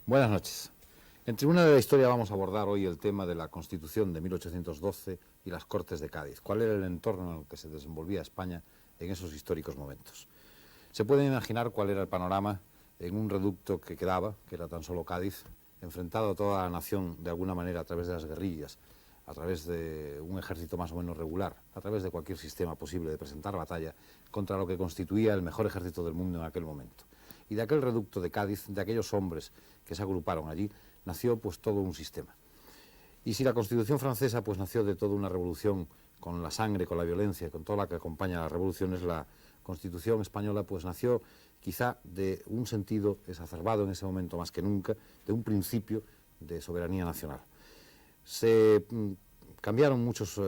Buenas noches. En Tribuna de la Historia vamos a abordar hoy el tema de la Constitución de 1812 y las Cortes de Cádiz. ¿Cuál era el entorno en el que se desenvolvía España en esos históricos momentos? Se puede imaginar cuál era el panorama en un reducto que quedaba, que era tan solo Cádiz, enfrentado a toda la nación de alguna manera a través de las guerrillas, a través de un ejército más o menos regular, a través de cualquier sistema posible de presentar batalla contra lo que constituía el mejor ejército del mundo en aquel momento. Y de aquel reducto de Cádiz, de aquellos hombres que se agruparon allí, nació pues todo un sistema. Y si la Constitución francesa pues nació de toda una revolución con la sangre, con la violencia, con todo lo que acompaña a las revoluciones, la Constitución española pues nació quizá de un sentido exacerbado en ese momento más que nunca, de un principio de soberanía nacional. Se cambiaron muchos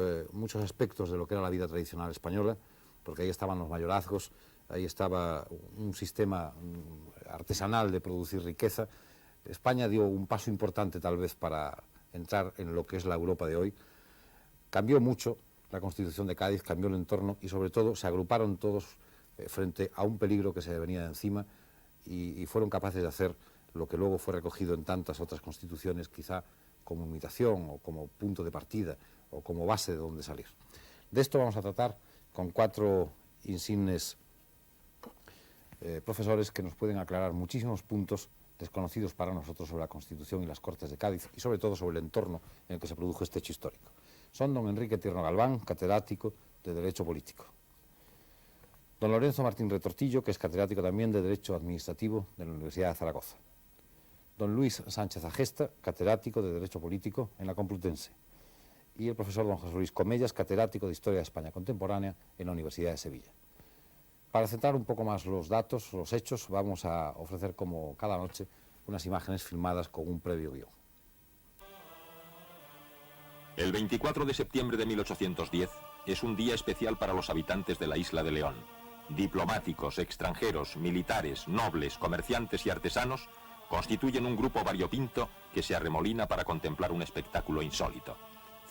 aspectos de lo que era la vida tradicional española, porque ahí estaban los mayorazgos, ahí estaba un sistema artesanal de producir riqueza. España dio un paso importante tal vez para entrar en lo que es la Europa de hoy. Cambió mucho la Constitución de Cádiz, cambió el entorno y sobre todo se agruparon todos frente a un peligro que se venía de encima y fueron capaces de hacer lo que luego fue recogido en tantas otras constituciones, quizá como imitación o como punto de partida o como base de donde salir. De esto vamos a tratar con cuatro insignes profesores que nos pueden aclarar muchísimos puntos desconocidos para nosotros sobre la Constitución y las Cortes de Cádiz y sobre todo sobre el entorno en el que se produjo este hecho histórico. Son don Enrique Tierno Galván, catedrático de Derecho Político; don Lorenzo Martín Retortillo, que es catedrático también de Derecho Administrativo de la Universidad de Zaragoza; don Luis Sánchez Agesta, catedrático de Derecho Político en la Complutense; y el profesor don José Luis Comellas, catedrático de Historia de España Contemporánea en la Universidad de Sevilla. Para centrar un poco más los datos, los hechos, vamos a ofrecer como cada noche unas imágenes filmadas con un previo guión. El 24 de septiembre de 1810 es un día especial para los habitantes de la isla de León. Diplomáticos, extranjeros, militares, nobles, comerciantes y artesanos constituyen un grupo variopinto que se arremolina para contemplar un espectáculo insólito.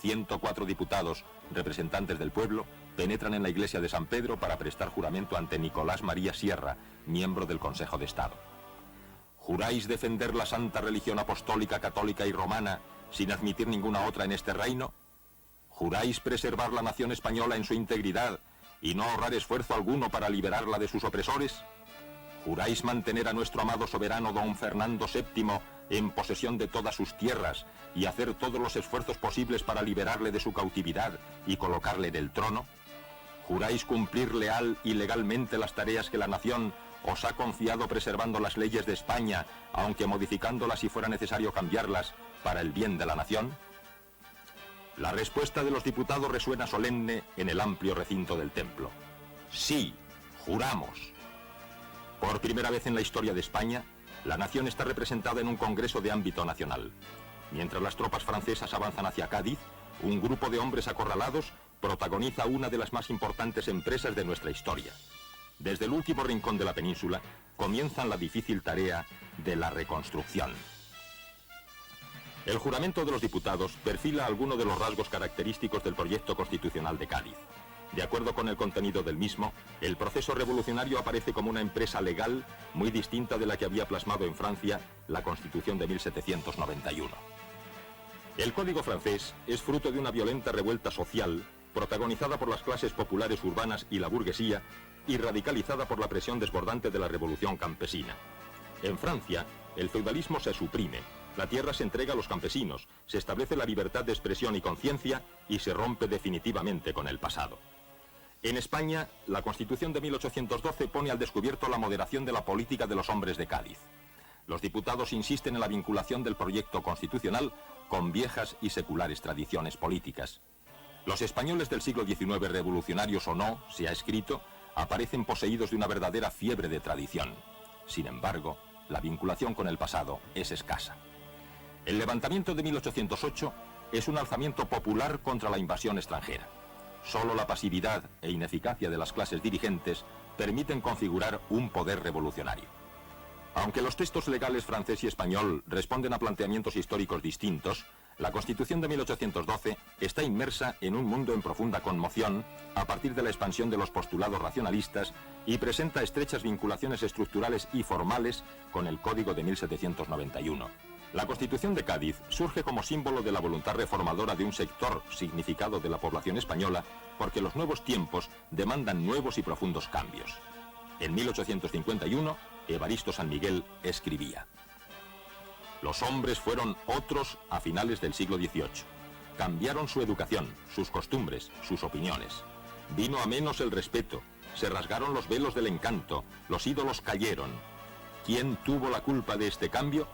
104 diputados, representantes del pueblo, penetran en la iglesia de San Pedro para prestar juramento ante Nicolás María Sierra, miembro del Consejo de Estado. ¿Juráis defender la santa religión apostólica, católica y romana sin admitir ninguna otra en este reino? ¿Juráis preservar la nación española en su integridad y no ahorrar esfuerzo alguno para liberarla de sus opresores? ¿Juráis mantener a nuestro amado soberano don Fernando VII en posesión de todas sus tierras y hacer todos los esfuerzos posibles para liberarle de su cautividad y colocarle en el trono? ¿Juráis cumplir leal y legalmente las tareas que la nación os ha confiado preservando las leyes de España, aunque modificándolas si fuera necesario cambiarlas para el bien de la nación? La respuesta de los diputados resuena solemne en el amplio recinto del templo. Sí, juramos. Por primera vez en la historia de España, la nación está representada en un congreso de ámbito nacional. Mientras las tropas francesas avanzan hacia Cádiz, un grupo de hombres acorralados protagoniza una de las más importantes empresas de nuestra historia. Desde el último rincón de la península, comienzan la difícil tarea de la reconstrucción. El juramento de los diputados perfila algunos de los rasgos característicos del proyecto constitucional de Cádiz. De acuerdo con el contenido del mismo, el proceso revolucionario aparece como una empresa legal muy distinta de la que había plasmado en Francia la Constitución de 1791. El Código francés es fruto de una violenta revuelta social protagonizada por las clases populares urbanas y la burguesía y radicalizada por la presión desbordante de la revolución campesina. En Francia, el feudalismo se suprime, la tierra se entrega a los campesinos, se establece la libertad de expresión y conciencia y se rompe definitivamente con el pasado. En España, la Constitución de 1812 pone al descubierto la moderación de la política de los hombres de Cádiz. Los diputados insisten en la vinculación del proyecto constitucional con viejas y seculares tradiciones políticas. Los españoles del siglo XIX, revolucionarios o no, se ha escrito, aparecen poseídos de una verdadera fiebre de tradición. Sin embargo, la vinculación con el pasado es escasa. El levantamiento de 1808 es un alzamiento popular contra la invasión extranjera. Solo la pasividad e ineficacia de las clases dirigentes permiten configurar un poder revolucionario. Aunque los textos legales francés y español responden a planteamientos históricos distintos, la Constitución de 1812 está inmersa en un mundo en profunda conmoción a partir de la expansión de los postulados racionalistas y presenta estrechas vinculaciones estructurales y formales con el Código de 1791. La Constitución de Cádiz surge como símbolo de la voluntad reformadora de un sector significado de la población española, porque los nuevos tiempos demandan nuevos y profundos cambios. En 1851, Evaristo San Miguel escribía: «Los hombres fueron otros a finales del siglo XVIII. Cambiaron su educación, sus costumbres, sus opiniones. Vino a menos el respeto, se rasgaron los velos del encanto, los ídolos cayeron. ¿Quién tuvo la culpa de este cambio?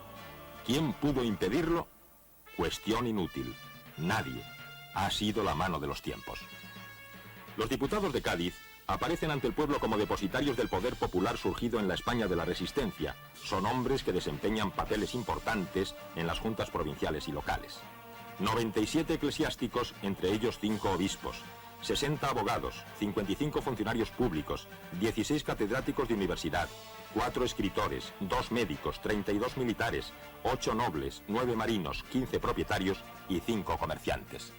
¿Quién pudo impedirlo? Cuestión inútil. Nadie. Ha sido la mano de los tiempos». Los diputados de Cádiz aparecen ante el pueblo como depositarios del poder popular surgido en la España de la Resistencia. Son hombres que desempeñan papeles importantes en las juntas provinciales y locales. 97 eclesiásticos, entre ellos 5 obispos, 60 abogados, 55 funcionarios públicos, 16 catedráticos de universidad, 4 escritores, 2 médicos, 32 militares, 8 nobles, 9 marinos, 15 propietarios y 5 comerciantes.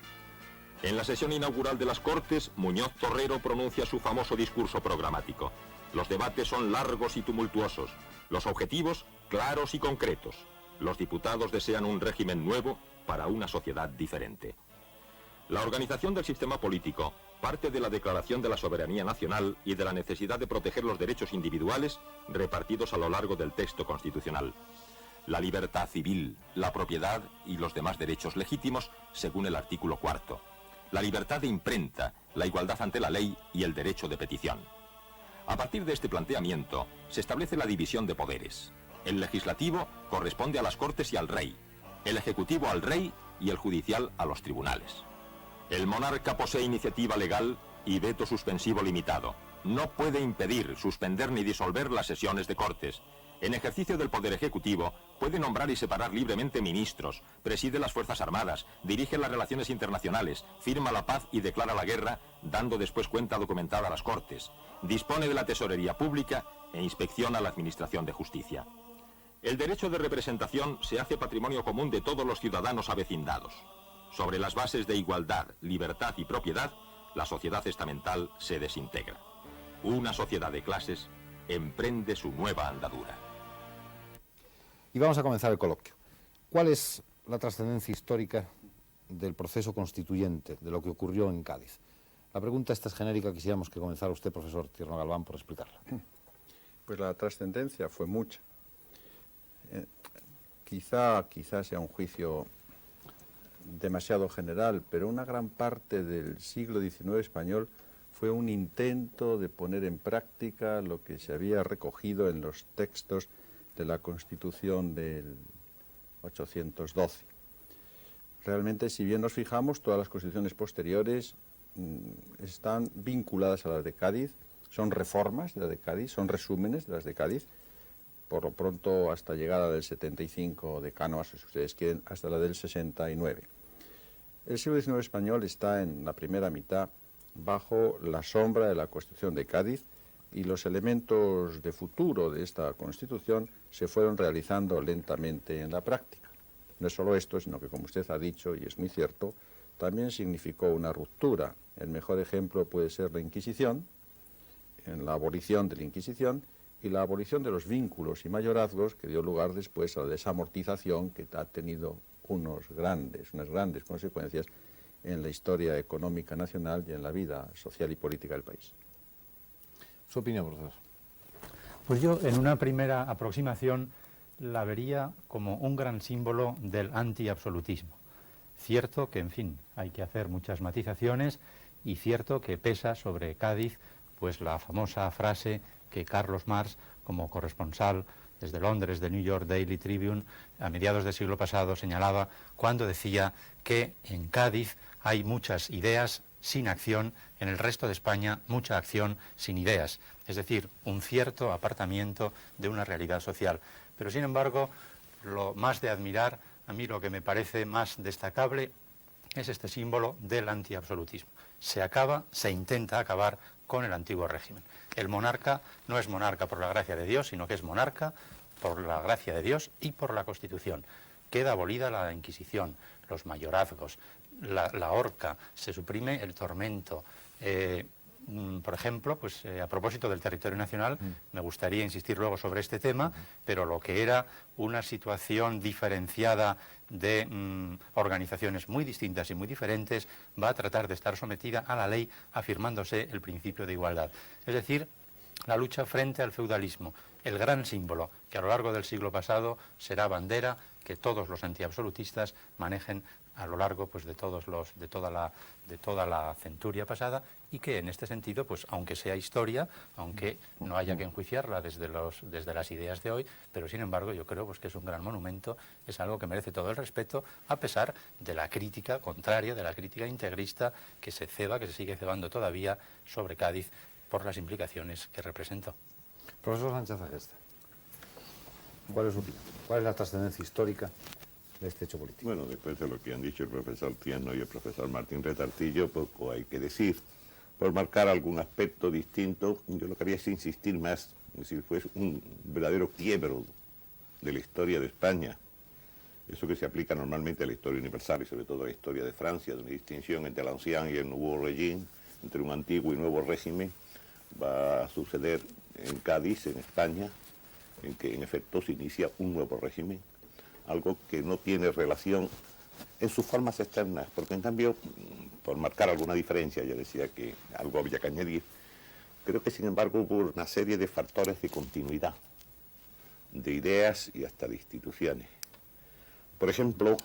En la sesión inaugural de las Cortes, Muñoz Torrero pronuncia su famoso discurso programático. Los debates son largos y tumultuosos, los objetivos claros y concretos. Los diputados desean un régimen nuevo para una sociedad diferente. La organización del sistema político parte de la Declaración de la Soberanía Nacional y de la necesidad de proteger los derechos individuales repartidos a lo largo del texto constitucional. La libertad civil, la propiedad y los demás derechos legítimos según el artículo 4. La libertad de imprenta, la igualdad ante la ley y el derecho de petición. A partir de este planteamiento, se establece la división de poderes. El legislativo corresponde a las Cortes y al rey, el ejecutivo al rey y el judicial a los tribunales. El monarca posee iniciativa legal y veto suspensivo limitado. No puede impedir, suspender ni disolver las sesiones de Cortes. En ejercicio del poder ejecutivo, puede nombrar y separar libremente ministros, preside las Fuerzas Armadas, dirige las relaciones internacionales, firma la paz y declara la guerra, dando después cuenta documentada a las Cortes. Dispone de la tesorería pública e inspecciona la administración de justicia. El derecho de representación se hace patrimonio común de todos los ciudadanos avecindados. Sobre las bases de igualdad, libertad y propiedad, la sociedad estamental se desintegra. Una sociedad de clases emprende su nueva andadura. Y vamos a comenzar el coloquio. ¿Cuál es la trascendencia histórica del proceso constituyente, de lo que ocurrió en Cádiz? La pregunta esta es genérica, quisiéramos que comenzara usted, profesor Tierno Galván, por explicarla. Pues la trascendencia fue mucha. Quizá sea un juicio demasiado general, pero una gran parte del siglo XIX español fue un intento de poner en práctica lo que se había recogido en los textos de la Constitución del 812. Realmente, si bien nos fijamos, todas las constituciones posteriores están vinculadas a las de Cádiz, son reformas de las de Cádiz, son resúmenes de las de Cádiz, por lo pronto hasta llegada del 75 de Cánovas, si ustedes quieren, hasta la del 69. El siglo XIX español está en la primera mitad bajo la sombra de la Constitución de Cádiz, y los elementos de futuro de esta Constitución se fueron realizando lentamente en la práctica. No es solo esto, sino que, como usted ha dicho, y es muy cierto, también significó una ruptura. El mejor ejemplo puede ser la Inquisición, en la abolición de la Inquisición y la abolición de los vínculos y mayorazgos, que dio lugar después a la desamortización, que ha tenido unas grandes consecuencias en la historia económica nacional y en la vida social y política del país. ¿Su opinión, profesor? Pues yo, en una primera aproximación, la vería como un gran símbolo del antiabsolutismo. Cierto que, en fin, hay que hacer muchas matizaciones, y cierto que pesa sobre Cádiz pues la famosa frase que Carlos Marx, como corresponsal desde Londres del New York Daily Tribune, a mediados del siglo pasado, señalaba cuando decía que en Cádiz hay muchas ideas sin acción, en el resto de España mucha acción sin ideas, es decir, un cierto apartamiento de una realidad social. Pero sin embargo, lo más de admirar, a mí lo que me parece más destacable es este símbolo del antiabsolutismo. Se intenta acabar con el antiguo régimen. El monarca no es monarca por la gracia de Dios, sino que es monarca por la gracia de Dios y por la Constitución. Queda abolida la Inquisición, los mayorazgos, la horca, se suprime el tormento, Por ejemplo, pues a propósito del territorio nacional, me gustaría insistir luego sobre este tema, pero lo que era una situación diferenciada de organizaciones muy distintas y muy diferentes va a tratar de estar sometida a la ley, afirmándose el principio de igualdad. Es decir, la lucha frente al feudalismo, el gran símbolo que a lo largo del siglo pasado será bandera que todos los antiabsolutistas manejen a lo largo pues de toda la centuria pasada, y que en este sentido, pues aunque sea historia, aunque no haya que enjuiciarla desde las ideas de hoy, pero sin embargo yo creo pues que es un gran monumento, es algo que merece todo el respeto, a pesar de la crítica contraria, de la crítica integrista que se sigue cebando todavía sobre Cádiz por las implicaciones que representó. Profesor Sánchez Agesta, ¿cuál es su opinión? ¿Cuál es la trascendencia histórica de este hecho político? Bueno, después de lo que han dicho el profesor Tierno y el profesor Martín Retartillo, poco hay que decir. Por marcar algún aspecto distinto, yo lo que haría es insistir más, es decir, fue un verdadero quiebro de la historia de España. Eso que se aplica normalmente a la historia universal y sobre todo a la historia de Francia, de una distinción entre el ancien y el nouveau régime, entre un antiguo y nuevo régimen, va a suceder en Cádiz, en España, en que en efecto se inicia un nuevo régimen, algo que no tiene relación en sus formas externas, porque en cambio, por marcar alguna diferencia, ya decía que algo había que añadir, creo que sin embargo hubo una serie de factores de continuidad, de ideas y hasta de instituciones. Por ejemplo,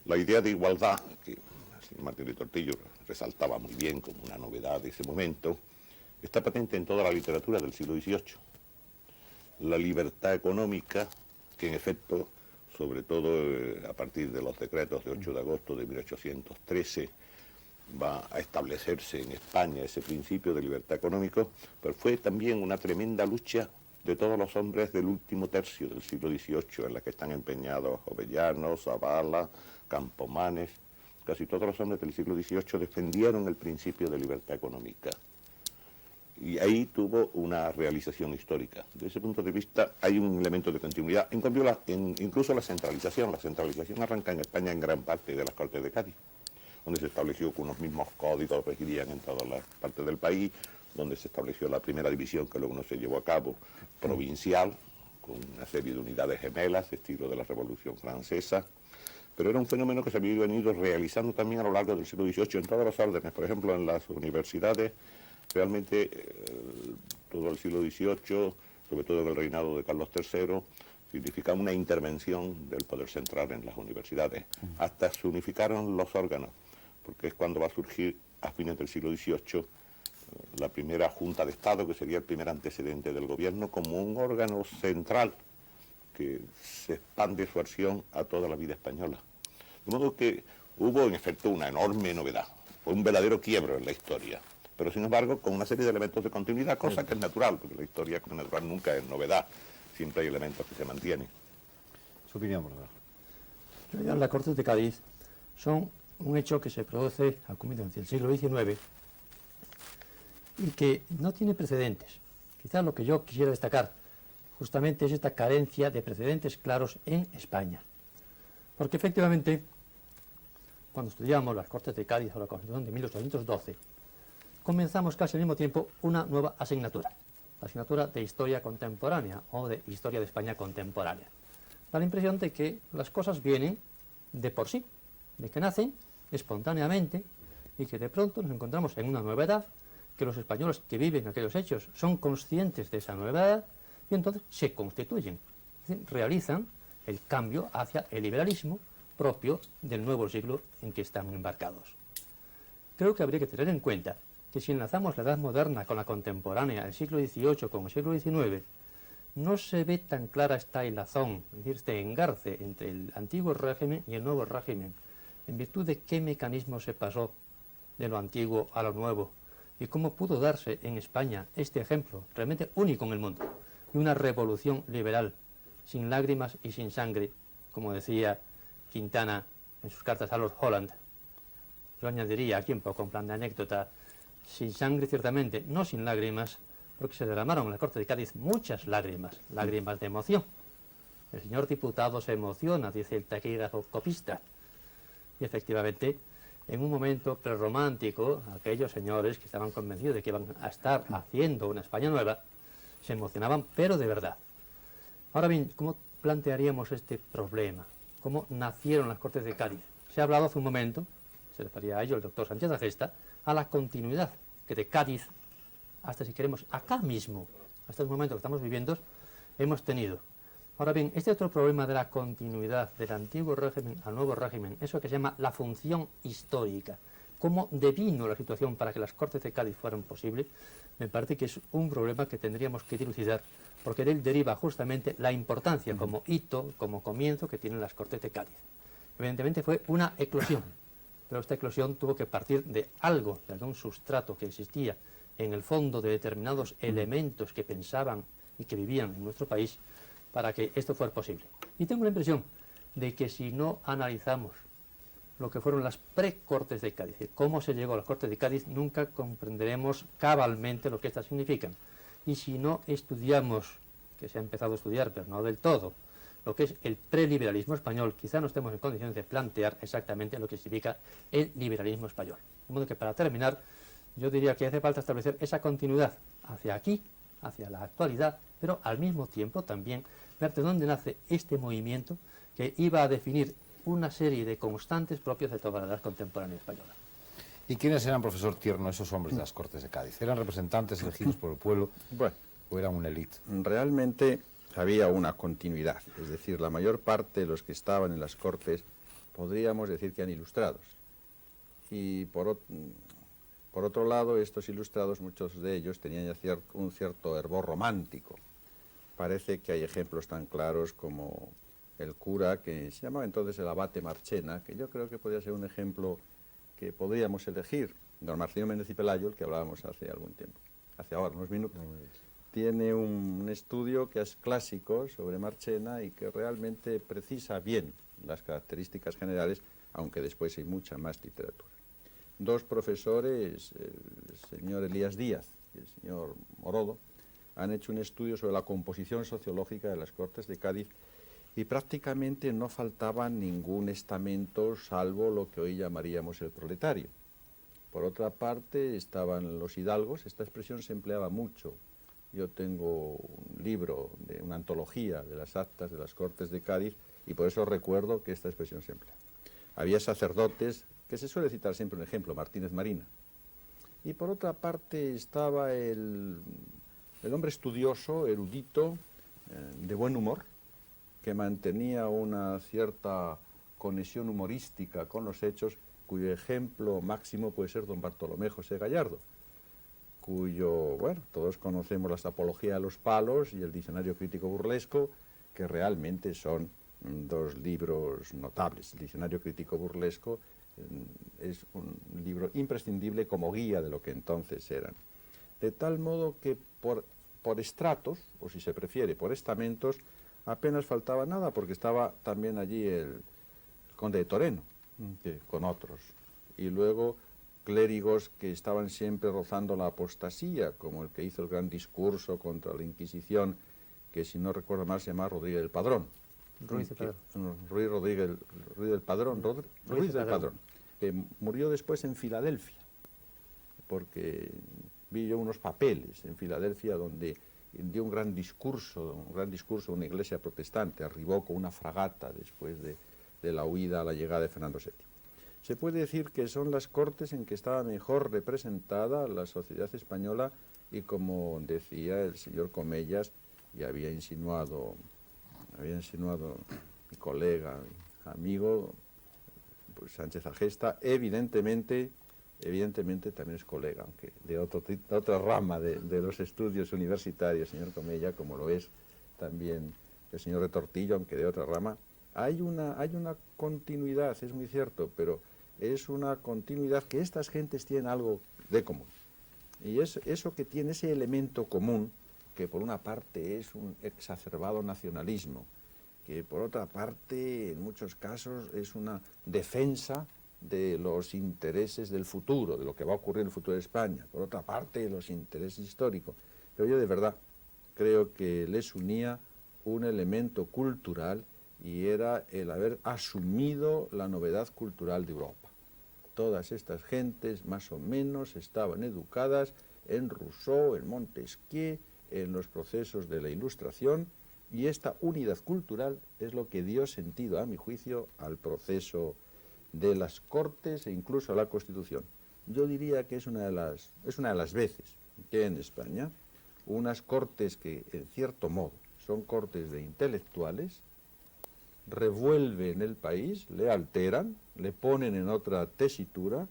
la idea de igualdad, que el señor Martín Retartillo resaltaba muy bien como una novedad de ese momento, está patente en toda la literatura del siglo XVIII. La libertad económica, que en efecto, sobre todo a partir de los decretos de 8 de agosto de 1813, va a establecerse en España ese principio de libertad económica, pero fue también una tremenda lucha de todos los hombres del último tercio del siglo XVIII, en la que están empeñados Jovellanos, Zavala, Campomanes. Casi todos los hombres del siglo XVIII defendieron el principio de libertad económica. Y ahí tuvo una realización histórica. Desde ese punto de vista hay un elemento de continuidad. En cambio, incluso la centralización arranca en España en gran parte de las Cortes de Cádiz, donde se estableció que unos mismos códigos regirían en todas las partes del país, donde se estableció la primera división que luego no se llevó a cabo, provincial, con una serie de unidades gemelas, estilo de la Revolución Francesa. Pero era un fenómeno que se había venido realizando también a lo largo del siglo XVIII en todos los órdenes. Por ejemplo, en las universidades, realmente todo el siglo XVIII, sobre todo en el reinado de Carlos III, significa una intervención del poder central en las universidades. Hasta se unificaron los órganos, porque es cuando va a surgir a fines del siglo XVIII la primera Junta de Estado, que sería el primer antecedente del gobierno, como un órgano central que se expande su acción a toda la vida española. De modo que hubo en efecto una enorme novedad, fue un verdadero quiebro en la historia, pero sin embargo con una serie de elementos de continuidad, cosa que es natural, porque la historia como natural nunca es novedad, siempre hay elementos que se mantienen. Su opinión, profesor. En realidad, las Cortes de Cádiz son un hecho que se produce a comienzos del siglo XIX y que no tiene precedentes. Quizás lo que yo quisiera destacar justamente es esta carencia de precedentes claros en España. Porque efectivamente, cuando estudiamos las Cortes de Cádiz o la Constitución de 1812, comenzamos casi al mismo tiempo una nueva asignatura, la asignatura de Historia Contemporánea o de Historia de España Contemporánea. Da la impresión de que las cosas vienen de por sí, de que nacen espontáneamente y que de pronto nos encontramos en una nueva edad, que los españoles que viven aquellos hechos son conscientes de esa nueva edad y entonces se constituyen, es decir, realizan el cambio hacia el liberalismo propio del nuevo siglo en que están embarcados. Creo que habría que tener en cuenta que si enlazamos la edad moderna con la contemporánea, el siglo XVIII con el siglo XIX, no se ve tan clara esta hilazón, es decir, este engarce entre el antiguo régimen y el nuevo régimen, en virtud de qué mecanismo se pasó de lo antiguo a lo nuevo, y cómo pudo darse en España este ejemplo realmente único en el mundo, de una revolución liberal, sin lágrimas y sin sangre, como decía Quintana en sus cartas a Lord Holland. Yo añadiría aquí un poco en plan de anécdota, sin sangre ciertamente, no sin lágrimas, porque se derramaron en la Corte de Cádiz muchas lágrimas, lágrimas de emoción. El señor diputado se emociona, dice el taquígrafo copista, y efectivamente en un momento prerromántico, aquellos señores que estaban convencidos de que iban a estar haciendo una España nueva, se emocionaban, pero de verdad. Ahora bien, ¿cómo plantearíamos este problema? ¿Cómo nacieron las Cortes de Cádiz? Se ha hablado hace un momento, se refería a ello el doctor Sánchez Agesta, a la continuidad que de Cádiz, hasta si queremos, acá mismo, hasta el momento que estamos viviendo, hemos tenido. Ahora bien, este otro problema de la continuidad del antiguo régimen al nuevo régimen, eso que se llama la función histórica, cómo devino la situación para que las Cortes de Cádiz fueran posibles, me parece que es un problema que tendríamos que dilucidar, porque de él deriva justamente la importancia como hito, como comienzo que tienen las Cortes de Cádiz. Evidentemente fue una eclosión, pero esta eclosión tuvo que partir de algo, de algún sustrato que existía en el fondo de determinados elementos que pensaban y que vivían en nuestro país para que esto fuera posible. Y tengo la impresión de que si no analizamos lo que fueron las pre-Cortes de Cádiz, cómo se llegó a las Cortes de Cádiz, nunca comprenderemos cabalmente lo que estas significan. Y si no estudiamos, que se ha empezado a estudiar, pero no del todo, lo que es el preliberalismo español, quizá no estemos en condiciones de plantear exactamente lo que significa el liberalismo español. De modo que para terminar, yo diría que hace falta establecer esa continuidad hacia aquí, hacia la actualidad, pero al mismo tiempo también ver de dónde nace este movimiento que iba a definir una serie de constantes propios de toda la edad contemporánea española. ¿Y quiénes eran, profesor Tierno, esos hombres de las Cortes de Cádiz? ¿Eran representantes elegidos por el pueblo o eran una élite? Realmente había una continuidad, es decir, la mayor parte de los que estaban en las Cortes podríamos decir que eran ilustrados. Y por otro lado, estos ilustrados, muchos de ellos tenían ya un cierto hervor romántico. Parece que hay ejemplos tan claros como el cura, que se llamaba entonces el abate Marchena, que yo creo que podría ser un ejemplo que podríamos elegir. Don Marcelino Méndez y Pelayo, el que hablábamos hace algún tiempo, hace ahora unos minutos, tiene un estudio que es clásico sobre Marchena y que realmente precisa bien las características generales, aunque después hay mucha más literatura. Dos profesores, el señor Elías Díaz y el señor Morodo, han hecho un estudio sobre la composición sociológica de las Cortes de Cádiz y prácticamente no faltaba ningún estamento salvo lo que hoy llamaríamos el proletario. Por otra parte estaban los hidalgos, esta expresión se empleaba mucho. Yo tengo un libro, una antología de las actas de las Cortes de Cádiz y por eso recuerdo que esta expresión se emplea. Había sacerdotes, que se suele citar siempre un ejemplo, Martínez Marina. Y por otra parte estaba el hombre estudioso, erudito, de buen humor, que mantenía una cierta conexión humorística con los hechos, cuyo ejemplo máximo puede ser don Bartolomé José Gallardo, cuyo, bueno, todos conocemos las Apología de los Palos y el Diccionario Crítico Burlesco, que realmente son dos libros notables. El Diccionario Crítico Burlesco es un libro imprescindible como guía de lo que entonces eran. De tal modo que por estratos, o si se prefiere, por estamentos, apenas faltaba nada, porque estaba también allí el conde de Toreno, con otros. Y luego clérigos que estaban siempre rozando la apostasía, como el que hizo el gran discurso contra la Inquisición, que si no recuerdo mal se llama Rodríguez del Padrón. Ruiz del Padrón, que murió después en Filadelfia, porque vi yo unos papeles en Filadelfia donde dio un gran discurso a una iglesia protestante, arribó con una fragata después de la huida a la llegada de Fernando VII. Se puede decir que son las Cortes en que estaba mejor representada la sociedad española y, como decía el señor Comellas, y había insinuado mi colega, mi amigo, pues Sánchez Agesta, evidentemente también es colega, aunque de otra rama de los estudios universitarios, señor Comella, como lo es también el señor Retortillo, aunque de otra rama. Hay una continuidad, es muy cierto, pero es una continuidad que estas gentes tienen algo de común. Y es eso que tiene ese elemento común, que por una parte es un exacerbado nacionalismo, que por otra parte en muchos casos es una defensa de los intereses del futuro, de lo que va a ocurrir en el futuro de España, por otra parte los intereses históricos. Pero yo de verdad creo que les unía un elemento cultural y era el haber asumido la novedad cultural de Europa. todas estas gentes más o menos estaban educadas en Rousseau, en Montesquieu, en los procesos de la Ilustración, y esta unidad cultural es lo que dio sentido, a mi juicio, al proceso de las Cortes e incluso a la Constitución. Yo diría que es una de las veces que en España unas Cortes que, en cierto modo, son Cortes de intelectuales, revuelven el país, le alteran, le ponen en otra tesitura,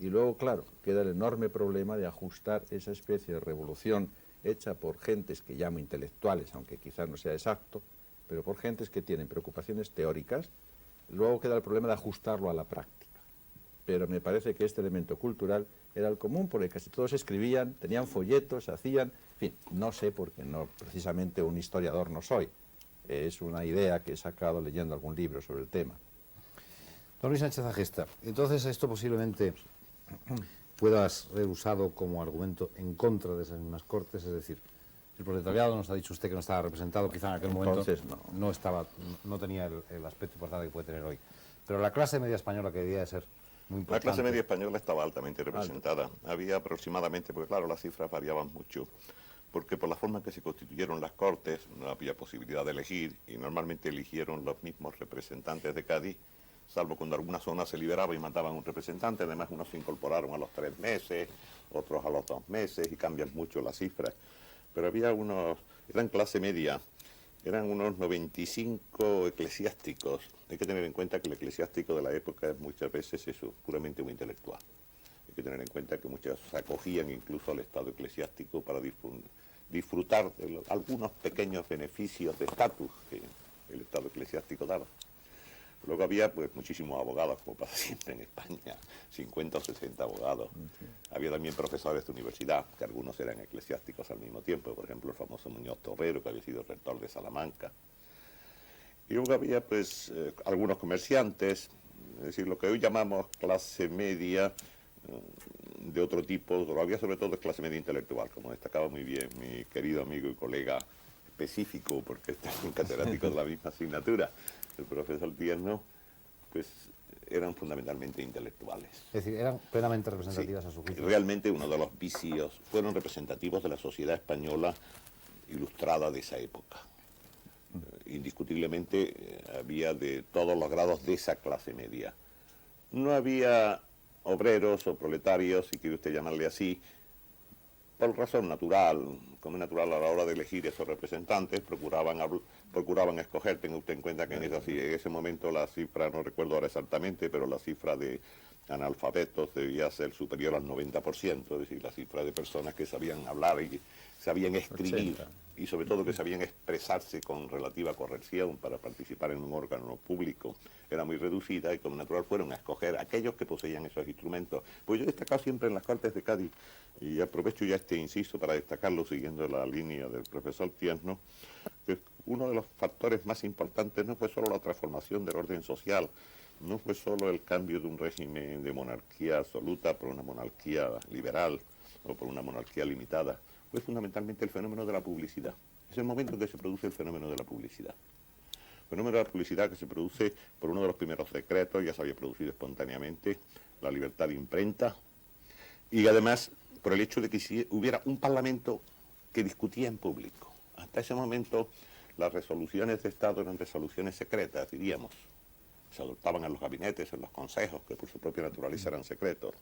y luego, claro, queda el enorme problema de ajustar esa especie de revolución hecha por gentes que llamo intelectuales, aunque quizás no sea exacto, pero por gentes que tienen preocupaciones teóricas. Luego queda el problema de ajustarlo a la práctica. Pero me parece que este elemento cultural era el común, porque casi todos escribían, tenían folletos, hacían... En fin, no sé, porque no, precisamente un historiador no soy. Es una idea que he sacado leyendo algún libro sobre el tema. Don Luis Sánchez Agesta, entonces esto posiblemente pueda ser usado como argumento en contra de esas mismas Cortes, es decir, el proletariado, nos ha dicho usted que no estaba representado, quizá en aquel momento no tenía el aspecto importante que puede tener hoy, pero la clase media española, que debía de ser muy importante. La clase media española estaba altamente representada. Había aproximadamente, porque claro, las cifras variaban mucho, porque por la forma en que se constituyeron las Cortes no había posibilidad de elegir, y normalmente eligieron los mismos representantes de Cádiz, salvo cuando alguna zona se liberaba y mandaban un representante. Además, unos se incorporaron a los 3 meses, otros a los 2 meses, y cambian mucho las cifras. Pero había unos, eran clase media, eran unos 95 eclesiásticos. Hay que tener en cuenta que el eclesiástico de la época muchas veces es puramente un intelectual. Hay que tener en cuenta que muchos se acogían incluso al estado eclesiástico para disfrutar de algunos pequeños beneficios de estatus que el estado eclesiástico daba. Luego había pues muchísimos abogados, como pasa siempre en España, 50 o 60 abogados. Había también profesores de universidad, que algunos eran eclesiásticos al mismo tiempo, por ejemplo el famoso Muñoz Torrero, que había sido rector de Salamanca. Y luego había pues algunos comerciantes, es decir, lo que hoy llamamos clase media de otro tipo, pero había sobre todo clase media intelectual, como destacaba muy bien mi querido amigo y colega específico, porque es un catedrático de la misma asignatura, el profesor Tierno, pues eran fundamentalmente intelectuales. Es decir, eran plenamente representativas, sí, a su juicio. Realmente uno de los vicios fueron representativos de la sociedad española ilustrada de esa época. Indiscutiblemente había de todos los grados de esa clase media. No había obreros o proletarios, si quiere usted llamarle así, por razón natural, como natural a la hora de elegir esos representantes, procuraban escoger. Tenga usted en cuenta que en ese momento la cifra, no recuerdo ahora exactamente, pero la cifra de analfabetos debía ser superior al 90%, es decir, la cifra de personas que sabían hablar y sabían escribir, 80. y sobre todo que sabían expresarse con relativa corrección para participar en un órgano público, era muy reducida, y como natural fueron a escoger aquellos que poseían esos instrumentos. Pues yo he destacado siempre en las Cortes de Cádiz, y aprovecho ya este inciso para destacarlo siguiendo la línea del profesor Tierno, que uno de los factores más importantes no fue solo la transformación del orden social, no fue solo el cambio de un régimen de monarquía absoluta por una monarquía liberal o por una monarquía limitada, fue fundamentalmente el fenómeno de la publicidad. Es el momento en que se produce el fenómeno de la publicidad. El fenómeno de la publicidad que se produce por uno de los primeros decretos, ya se había producido espontáneamente, la libertad de imprenta, y además por el hecho de que hubiera un parlamento que discutía en público. Hasta ese momento las resoluciones de Estado eran resoluciones secretas, diríamos. Se adoptaban en los gabinetes, en los consejos, que por su propia naturaleza eran secretos.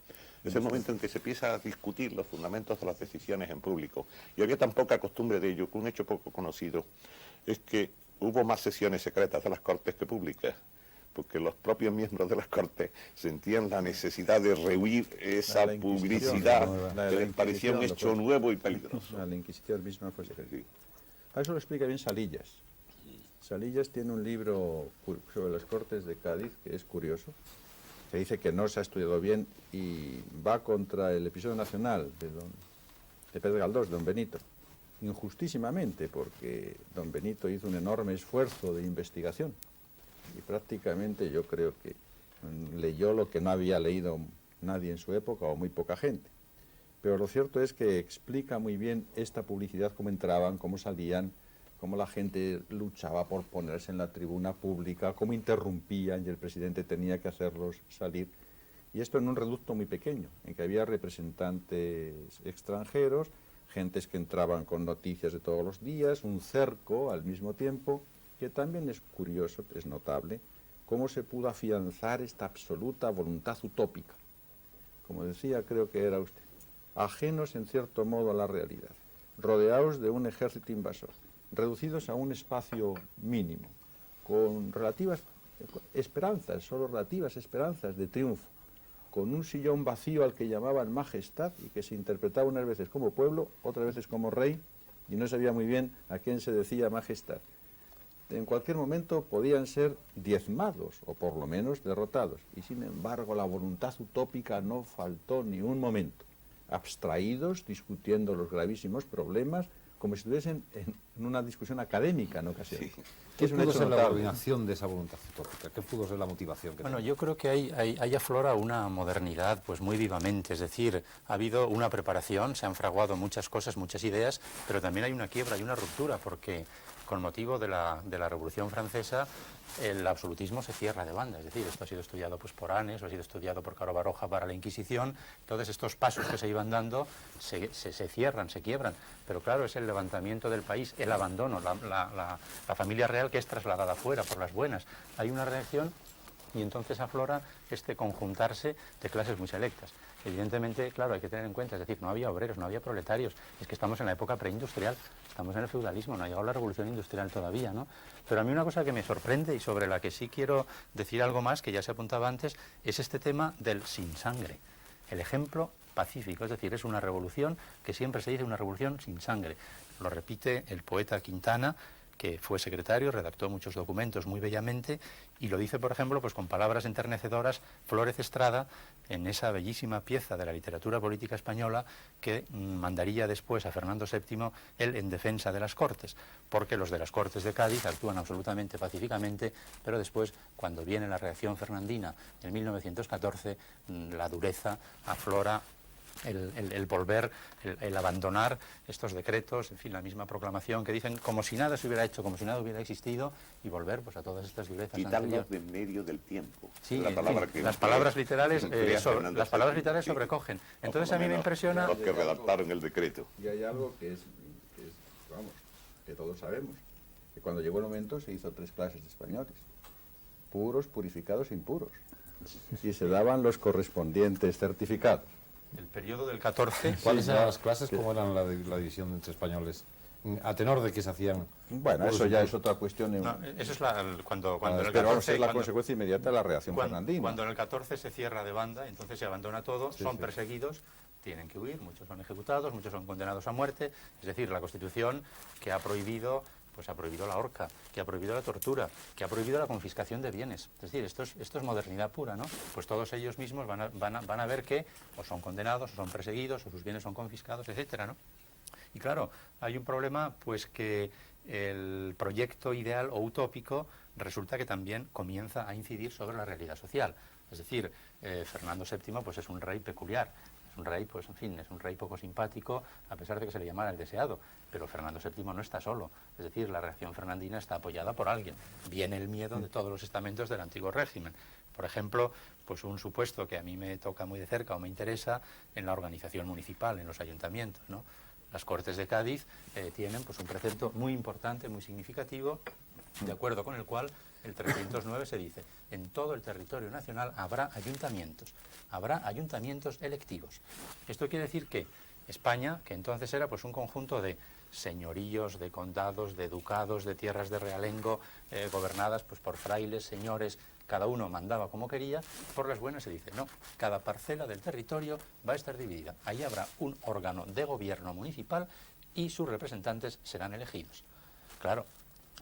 Es el momento en que se empieza a discutir los fundamentos de las decisiones en público. Y había tan poca costumbre de ello que un hecho poco conocido es que hubo más sesiones secretas de las Cortes que públicas, porque los propios miembros de las Cortes sentían la necesidad de rehuir esa publicidad que les parecía un hecho nuevo y peligroso. La Inquisición misma fue secreta. Eso lo explica bien Salillas. Salillas tiene un libro sobre las Cortes de Cádiz que es curioso. Se dice que no se ha estudiado bien y va contra el episodio nacional de Pedro Galdós, don Benito, injustísimamente, porque don Benito hizo un enorme esfuerzo de investigación y prácticamente yo creo que leyó lo que no había leído nadie en su época o muy poca gente. Pero lo cierto es que explica muy bien esta publicidad, cómo entraban, cómo salían, cómo la gente luchaba por ponerse en la tribuna pública, cómo interrumpían y el presidente tenía que hacerlos salir. Y esto en un reducto muy pequeño, en que había representantes extranjeros, gentes que entraban con noticias de todos los días, un cerco al mismo tiempo, que también es curioso, es notable, cómo se pudo afianzar esta absoluta voluntad utópica. Como decía, creo que era usted, ajenos en cierto modo a la realidad, rodeados de un ejército invasor, reducidos a un espacio mínimo, con relativas esperanzas, solo relativas esperanzas de triunfo, con un sillón vacío al que llamaban majestad y que se interpretaba unas veces como pueblo, otras veces como rey, y no sabía muy bien a quién se decía majestad. En cualquier momento podían ser diezmados o por lo menos derrotados, y sin embargo la voluntad utópica no faltó ni un momento, abstraídos, discutiendo los gravísimos problemas, como si estuviesen en una discusión académica en ocasiones. Sí. ¿Qué Es un pudo hecho ser la notable. coordinación de esa voluntad utópica? ¿Qué pudo ser la motivación que Bueno, tenía? yo creo que ahí aflora una modernidad pues muy vivamente, es decir, ha habido una preparación, se han fraguado muchas cosas, muchas ideas, pero también hay una quiebra, hay una ruptura, porque con motivo de la Revolución Francesa el absolutismo se cierra de banda, es decir, esto ha sido estudiado pues, por Anes, ha sido estudiado por Caro Baroja para la Inquisición, todos estos pasos que se iban dando se cierran, se quiebran, pero claro, es el levantamiento del país, el abandono, la familia real que es trasladada fuera por las buenas, hay una reacción y entonces aflora este conjuntarse de clases muy selectas. Evidentemente, claro, hay que tener en cuenta, es decir, no había obreros, no había proletarios, es que estamos en la época preindustrial, estamos en el feudalismo, no ha llegado la revolución industrial todavía, ¿no? Pero a mí una cosa que me sorprende y sobre la que sí quiero decir algo más, que ya se apuntaba antes, es este tema del sin sangre, el ejemplo pacífico, es decir, es una revolución que siempre se dice una revolución sin sangre. Lo repite el poeta Quintana, que fue secretario, redactó muchos documentos muy bellamente, y lo dice, por ejemplo, pues con palabras enternecedoras, Flórez Estrada, en esa bellísima pieza de la literatura política española que mandaría después a Fernando VII, él en defensa de las Cortes, porque los de las Cortes de Cádiz actúan absolutamente pacíficamente, pero después, cuando viene la reacción fernandina en 1914, la dureza aflora, el volver, el abandonar estos decretos, en fin, la misma proclamación que dicen como si nada se hubiera hecho, como si nada hubiera existido, y volver pues a todas estas durezas Quitarlos de en medio del tiempo. Sí, La en palabra fin, que las palabras literales, Fernando las palabras VII. literales Sí. sobrecogen. O Entonces por a lo mí me menos impresiona... los que redactaron el decreto. Y hay algo que es, vamos, que todos sabemos, que cuando llegó el momento se hizo 3 clases de españoles, puros, purificados e impuros, y se daban los correspondientes certificados. El periodo del 14... ¿Cuáles eran las clases? ¿Cómo eran la división entre españoles? A tenor de que se hacían... Bueno, eso ya es otra cuestión. No, eso es cuando en el Pero vamos, 14... es la consecuencia inmediata de la reacción fernandina. Cuando en el 14 se cierra de banda, entonces se abandona todo, Sí, son sí. perseguidos, tienen que huir, muchos son ejecutados, muchos son condenados a muerte. Es decir, la Constitución que ha prohibido, pues ha prohibido la horca, que ha prohibido la tortura, que ha prohibido la confiscación de bienes. Es decir, esto es modernidad pura, ¿no? Pues todos ellos mismos van a ver que o son condenados, o son perseguidos, o sus bienes son confiscados, etcétera, ¿no? Y claro, hay un problema, pues que el proyecto ideal o utópico resulta que también comienza a incidir sobre la realidad social. Es decir, Fernando VII pues es un rey peculiar, es un rey, pues en fin, es un rey poco simpático, a pesar de que se le llamara el deseado, pero Fernando VII no está solo, es decir, la reacción fernandina está apoyada por alguien. Viene el miedo de todos los estamentos del antiguo régimen. Por ejemplo, pues un supuesto que a mí me toca muy de cerca o me interesa en la organización municipal, en los ayuntamientos, ¿no? Las Cortes de Cádiz tienen pues, un precepto muy importante, muy significativo, de acuerdo con el cual el 309 se dice, en todo el territorio nacional habrá ayuntamientos electivos. Esto quiere decir que España, que entonces era pues, un conjunto de señoríos, de condados, de ducados, de tierras de realengo, gobernadas pues, por frailes, señores, cada uno mandaba como quería, por las buenas se dice, no, cada parcela del territorio va a estar dividida. Ahí habrá un órgano de gobierno municipal y sus representantes serán elegidos. Claro,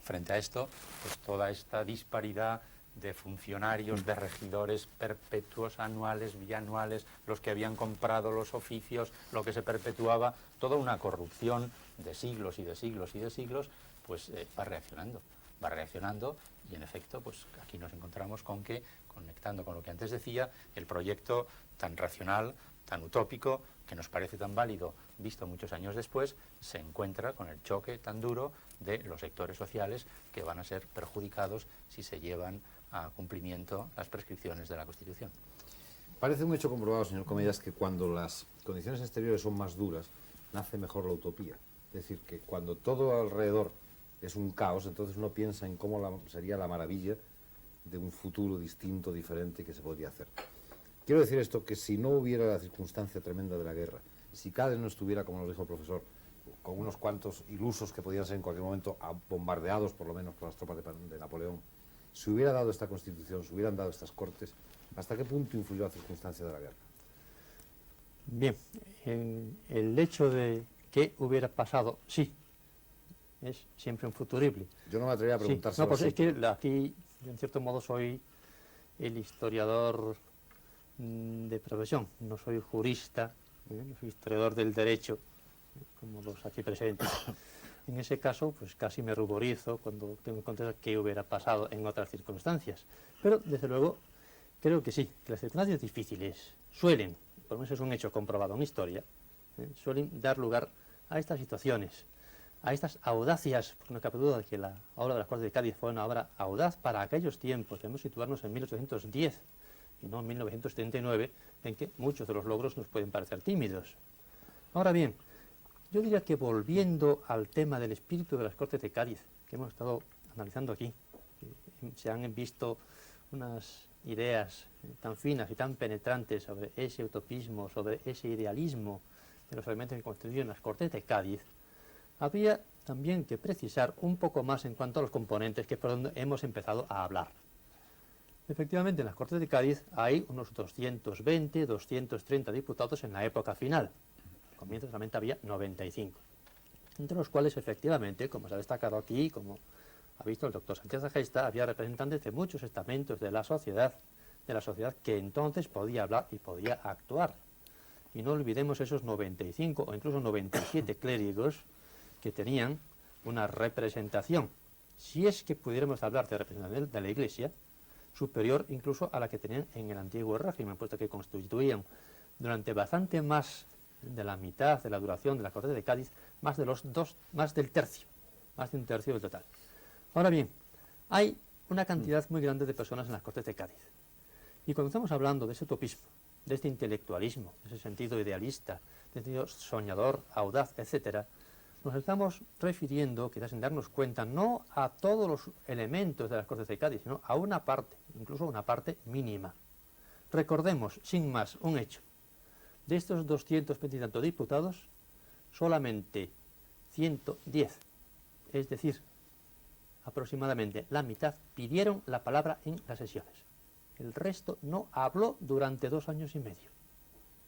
frente a esto, pues toda esta disparidad de funcionarios, de regidores perpetuos, anuales, bianuales, los que habían comprado los oficios, lo que se perpetuaba, toda una corrupción de siglos y de siglos y de siglos, pues va reaccionando y en efecto, pues aquí nos encontramos con que, conectando con lo que antes decía, el proyecto tan racional, tan utópico, que nos parece tan válido, visto muchos años después, se encuentra con el choque tan duro de los sectores sociales que van a ser perjudicados si se llevan a cumplimiento las prescripciones de la Constitución. Parece un hecho comprobado, señor Comellas, que cuando las condiciones exteriores son más duras, nace mejor la utopía. Es decir, que cuando todo alrededor es un caos, entonces uno piensa en cómo sería la maravilla de un futuro distinto, diferente, que se podría hacer. Quiero decir esto, que si no hubiera la circunstancia tremenda de la guerra, si Cádiz no estuviera, como nos dijo el profesor, con unos cuantos ilusos que podían ser en cualquier momento bombardeados, por lo menos, por las tropas de Napoleón, si hubiera dado esta Constitución, si hubieran dado estas Cortes, ¿hasta qué punto influyó la circunstancia de la guerra? Bien, el hecho de que hubiera pasado, sí, es siempre un futurible. Yo no me atrevería a Sí, preguntárselo no, pues así. es que aquí, yo en cierto modo soy el historiador de profesión, no soy jurista, no soy historiador del derecho, como los aquí presentes. En ese caso, pues casi me ruborizo cuando tengo que contestar qué hubiera pasado en otras circunstancias. Pero, desde luego, creo que sí, que las circunstancias difíciles suelen, por lo menos es un hecho comprobado en historia, suelen dar lugar a estas situaciones, a estas audacias, porque no cabe duda de que la obra de las Cortes de Cádiz fue una obra audaz para aquellos tiempos. Debemos situarnos en 1810 y no en 1979, en que muchos de los logros nos pueden parecer tímidos. Ahora bien, yo diría que volviendo al tema del espíritu de las Cortes de Cádiz, que hemos estado analizando aquí, se han visto unas ideas tan finas y tan penetrantes sobre ese utopismo, sobre ese idealismo de los elementos que constituyen las Cortes de Cádiz, habría también que precisar un poco más en cuanto a los componentes, que es por donde hemos empezado a hablar. Efectivamente, en las Cortes de Cádiz hay unos 220, 230 diputados en la época final. Al comienzo solamente había 95, entre los cuales efectivamente, como se ha destacado aquí, como ha visto el doctor Sánchez Gesta, había representantes de muchos estamentos de la sociedad que entonces podía hablar y podía actuar. Y no olvidemos esos 95 o incluso 97 clérigos que tenían una representación, si es que pudiéramos hablar de representación de la Iglesia, superior incluso a la que tenían en el antiguo régimen, puesto que constituían durante bastante más de la mitad de la duración de la Corte de Cádiz, más de un tercio del total. Ahora bien, hay una cantidad muy grande de personas en las Cortes de Cádiz. Y cuando estamos hablando de ese utopismo, de este intelectualismo, de ese sentido idealista, de ese sentido soñador, audaz, etc., nos estamos refiriendo, quizás sin darnos cuenta, no a todos los elementos de las Cortes de Cádiz, sino a una parte, incluso una parte mínima. Recordemos, sin más, un hecho. De estos 220 y tantos diputados, solamente 110, es decir, aproximadamente la mitad, pidieron la palabra en las sesiones. El resto no habló durante 2 años y medio.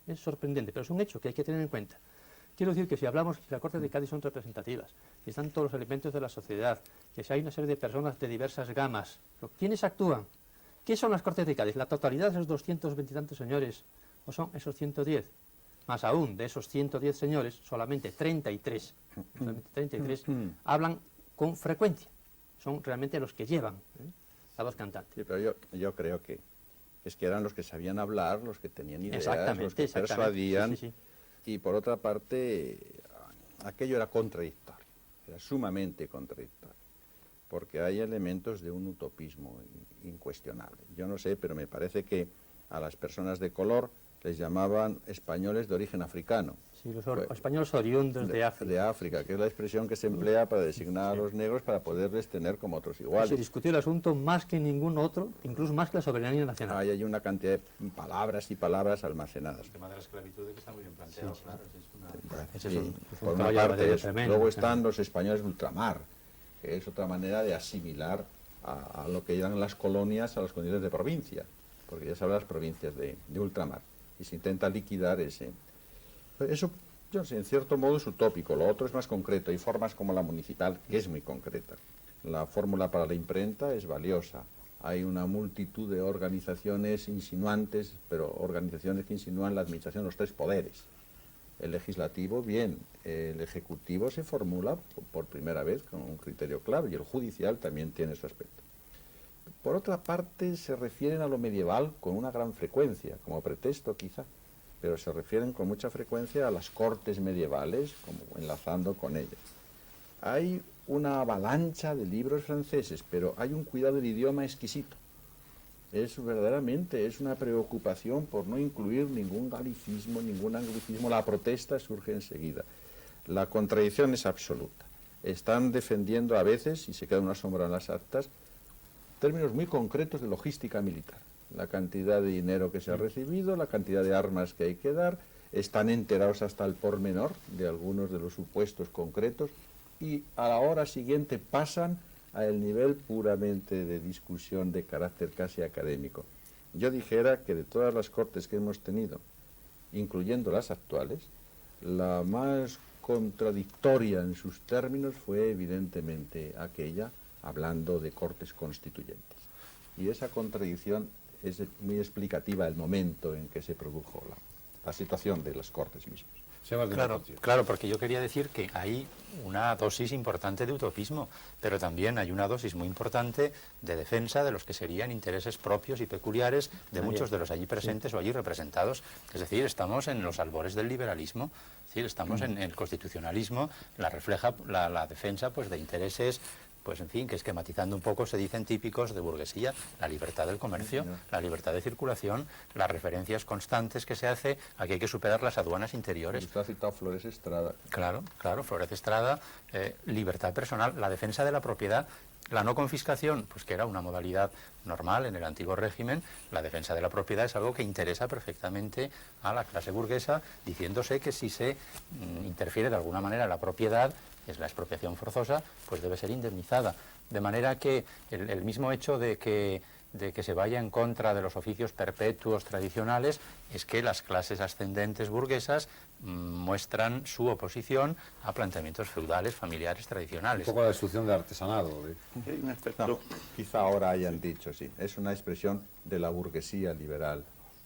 Es sorprendente, pero es un hecho que hay que tener en cuenta. Quiero decir que si hablamos que las Cortes de Cádiz son representativas, que están todos los elementos de la sociedad, que si hay una serie de personas de diversas gamas, ¿quiénes actúan? ¿Qué son las Cortes de Cádiz? ¿La totalidad de esos 220 y tantos señores o son esos 110? Más aún, de esos 110 señores, solamente 33 hablan con frecuencia. Son realmente los que llevan la voz cantante. Sí, pero yo creo que es que eran los que sabían hablar, los que tenían ideas, los que exactamente, persuadían. sí. Y por otra parte, aquello era contradictorio, era sumamente contradictorio, porque hay elementos de un utopismo incuestionable. Yo no sé, pero me parece que a las personas de color les llamaban españoles de origen africano. Sí, los españoles oriundos de África. De África, que es la expresión que se emplea para designar a los negros para poderles tener como otros iguales. Se discutió el asunto más que ningún otro, incluso más que la soberanía nacional. Hay una cantidad de palabras y palabras almacenadas. El tema de la esclavitud que está muy bien planteado, claro. Ese Sí, es un por una caballo de parte batalla eso. tremendo, Luego claro. están los españoles de ultramar, que es otra manera de asimilar a lo que eran las colonias a las condiciones de provincia, porque ya se habla de las provincias de ultramar, y se intenta liquidar ese. Eso, yo no sé, en cierto modo es utópico, lo otro es más concreto. Hay formas como la municipal, que es muy concreta. La fórmula para la imprenta es valiosa. Hay una multitud de organizaciones insinuantes, pero organizaciones que insinúan la administración de los 3 poderes. El legislativo, bien, el ejecutivo se formula por primera vez con un criterio clave, y el judicial también tiene su aspecto. Por otra parte, se refieren a lo medieval con una gran frecuencia, como pretexto quizá, pero se refieren con mucha frecuencia a las cortes medievales, como enlazando con ellas. Hay una avalancha de libros franceses, pero hay un cuidado del idioma exquisito. verdaderamente es una preocupación por no incluir ningún galicismo, ningún anglicismo. La protesta surge enseguida. La contradicción es absoluta. Están defendiendo a veces, y se queda una sombra en las actas, términos muy concretos de logística militar. La cantidad de dinero que se ha recibido, la cantidad de armas que hay que dar, están enterados hasta el pormenor de algunos de los supuestos concretos, y a la hora siguiente pasan al nivel puramente de discusión de carácter casi académico. Yo dijera que de todas las cortes que hemos tenido, incluyendo las actuales, la más contradictoria en sus términos fue evidentemente aquella hablando de cortes constituyentes. Y esa contradicción es muy explicativa del momento en que se produjo la situación de las cortes mismas. Claro, porque yo quería decir que hay una dosis importante de utopismo, pero también hay una dosis muy importante de defensa de los que serían intereses propios y peculiares de muchos de los allí presentes o allí representados. Es decir, estamos en los albores del liberalismo, es decir, estamos en el constitucionalismo, la refleja la defensa pues de intereses, pues en fin, que esquematizando un poco se dicen típicos de burguesía, la libertad del comercio, la libertad de circulación, las referencias constantes que se hace a que hay que superar las aduanas interiores. Usted ha citado Flores Estrada. Claro, Flores Estrada, libertad personal, la defensa de la propiedad, la no confiscación, pues que era una modalidad normal en el antiguo régimen. La defensa de la propiedad es algo que interesa perfectamente a la clase burguesa, diciéndose que si se interfiere de alguna manera en la propiedad, es la expropiación forzosa, pues debe ser indemnizada. De manera que el mismo hecho de que se vaya en contra de los oficios perpetuos tradicionales es que las clases ascendentes burguesas muestran su oposición a planteamientos feudales, familiares, tradicionales. Un poco la destrucción del artesanado. Hay un aspecto... No, quizá ahora hayan dicho, sí. Es una expresión de la burguesía liberal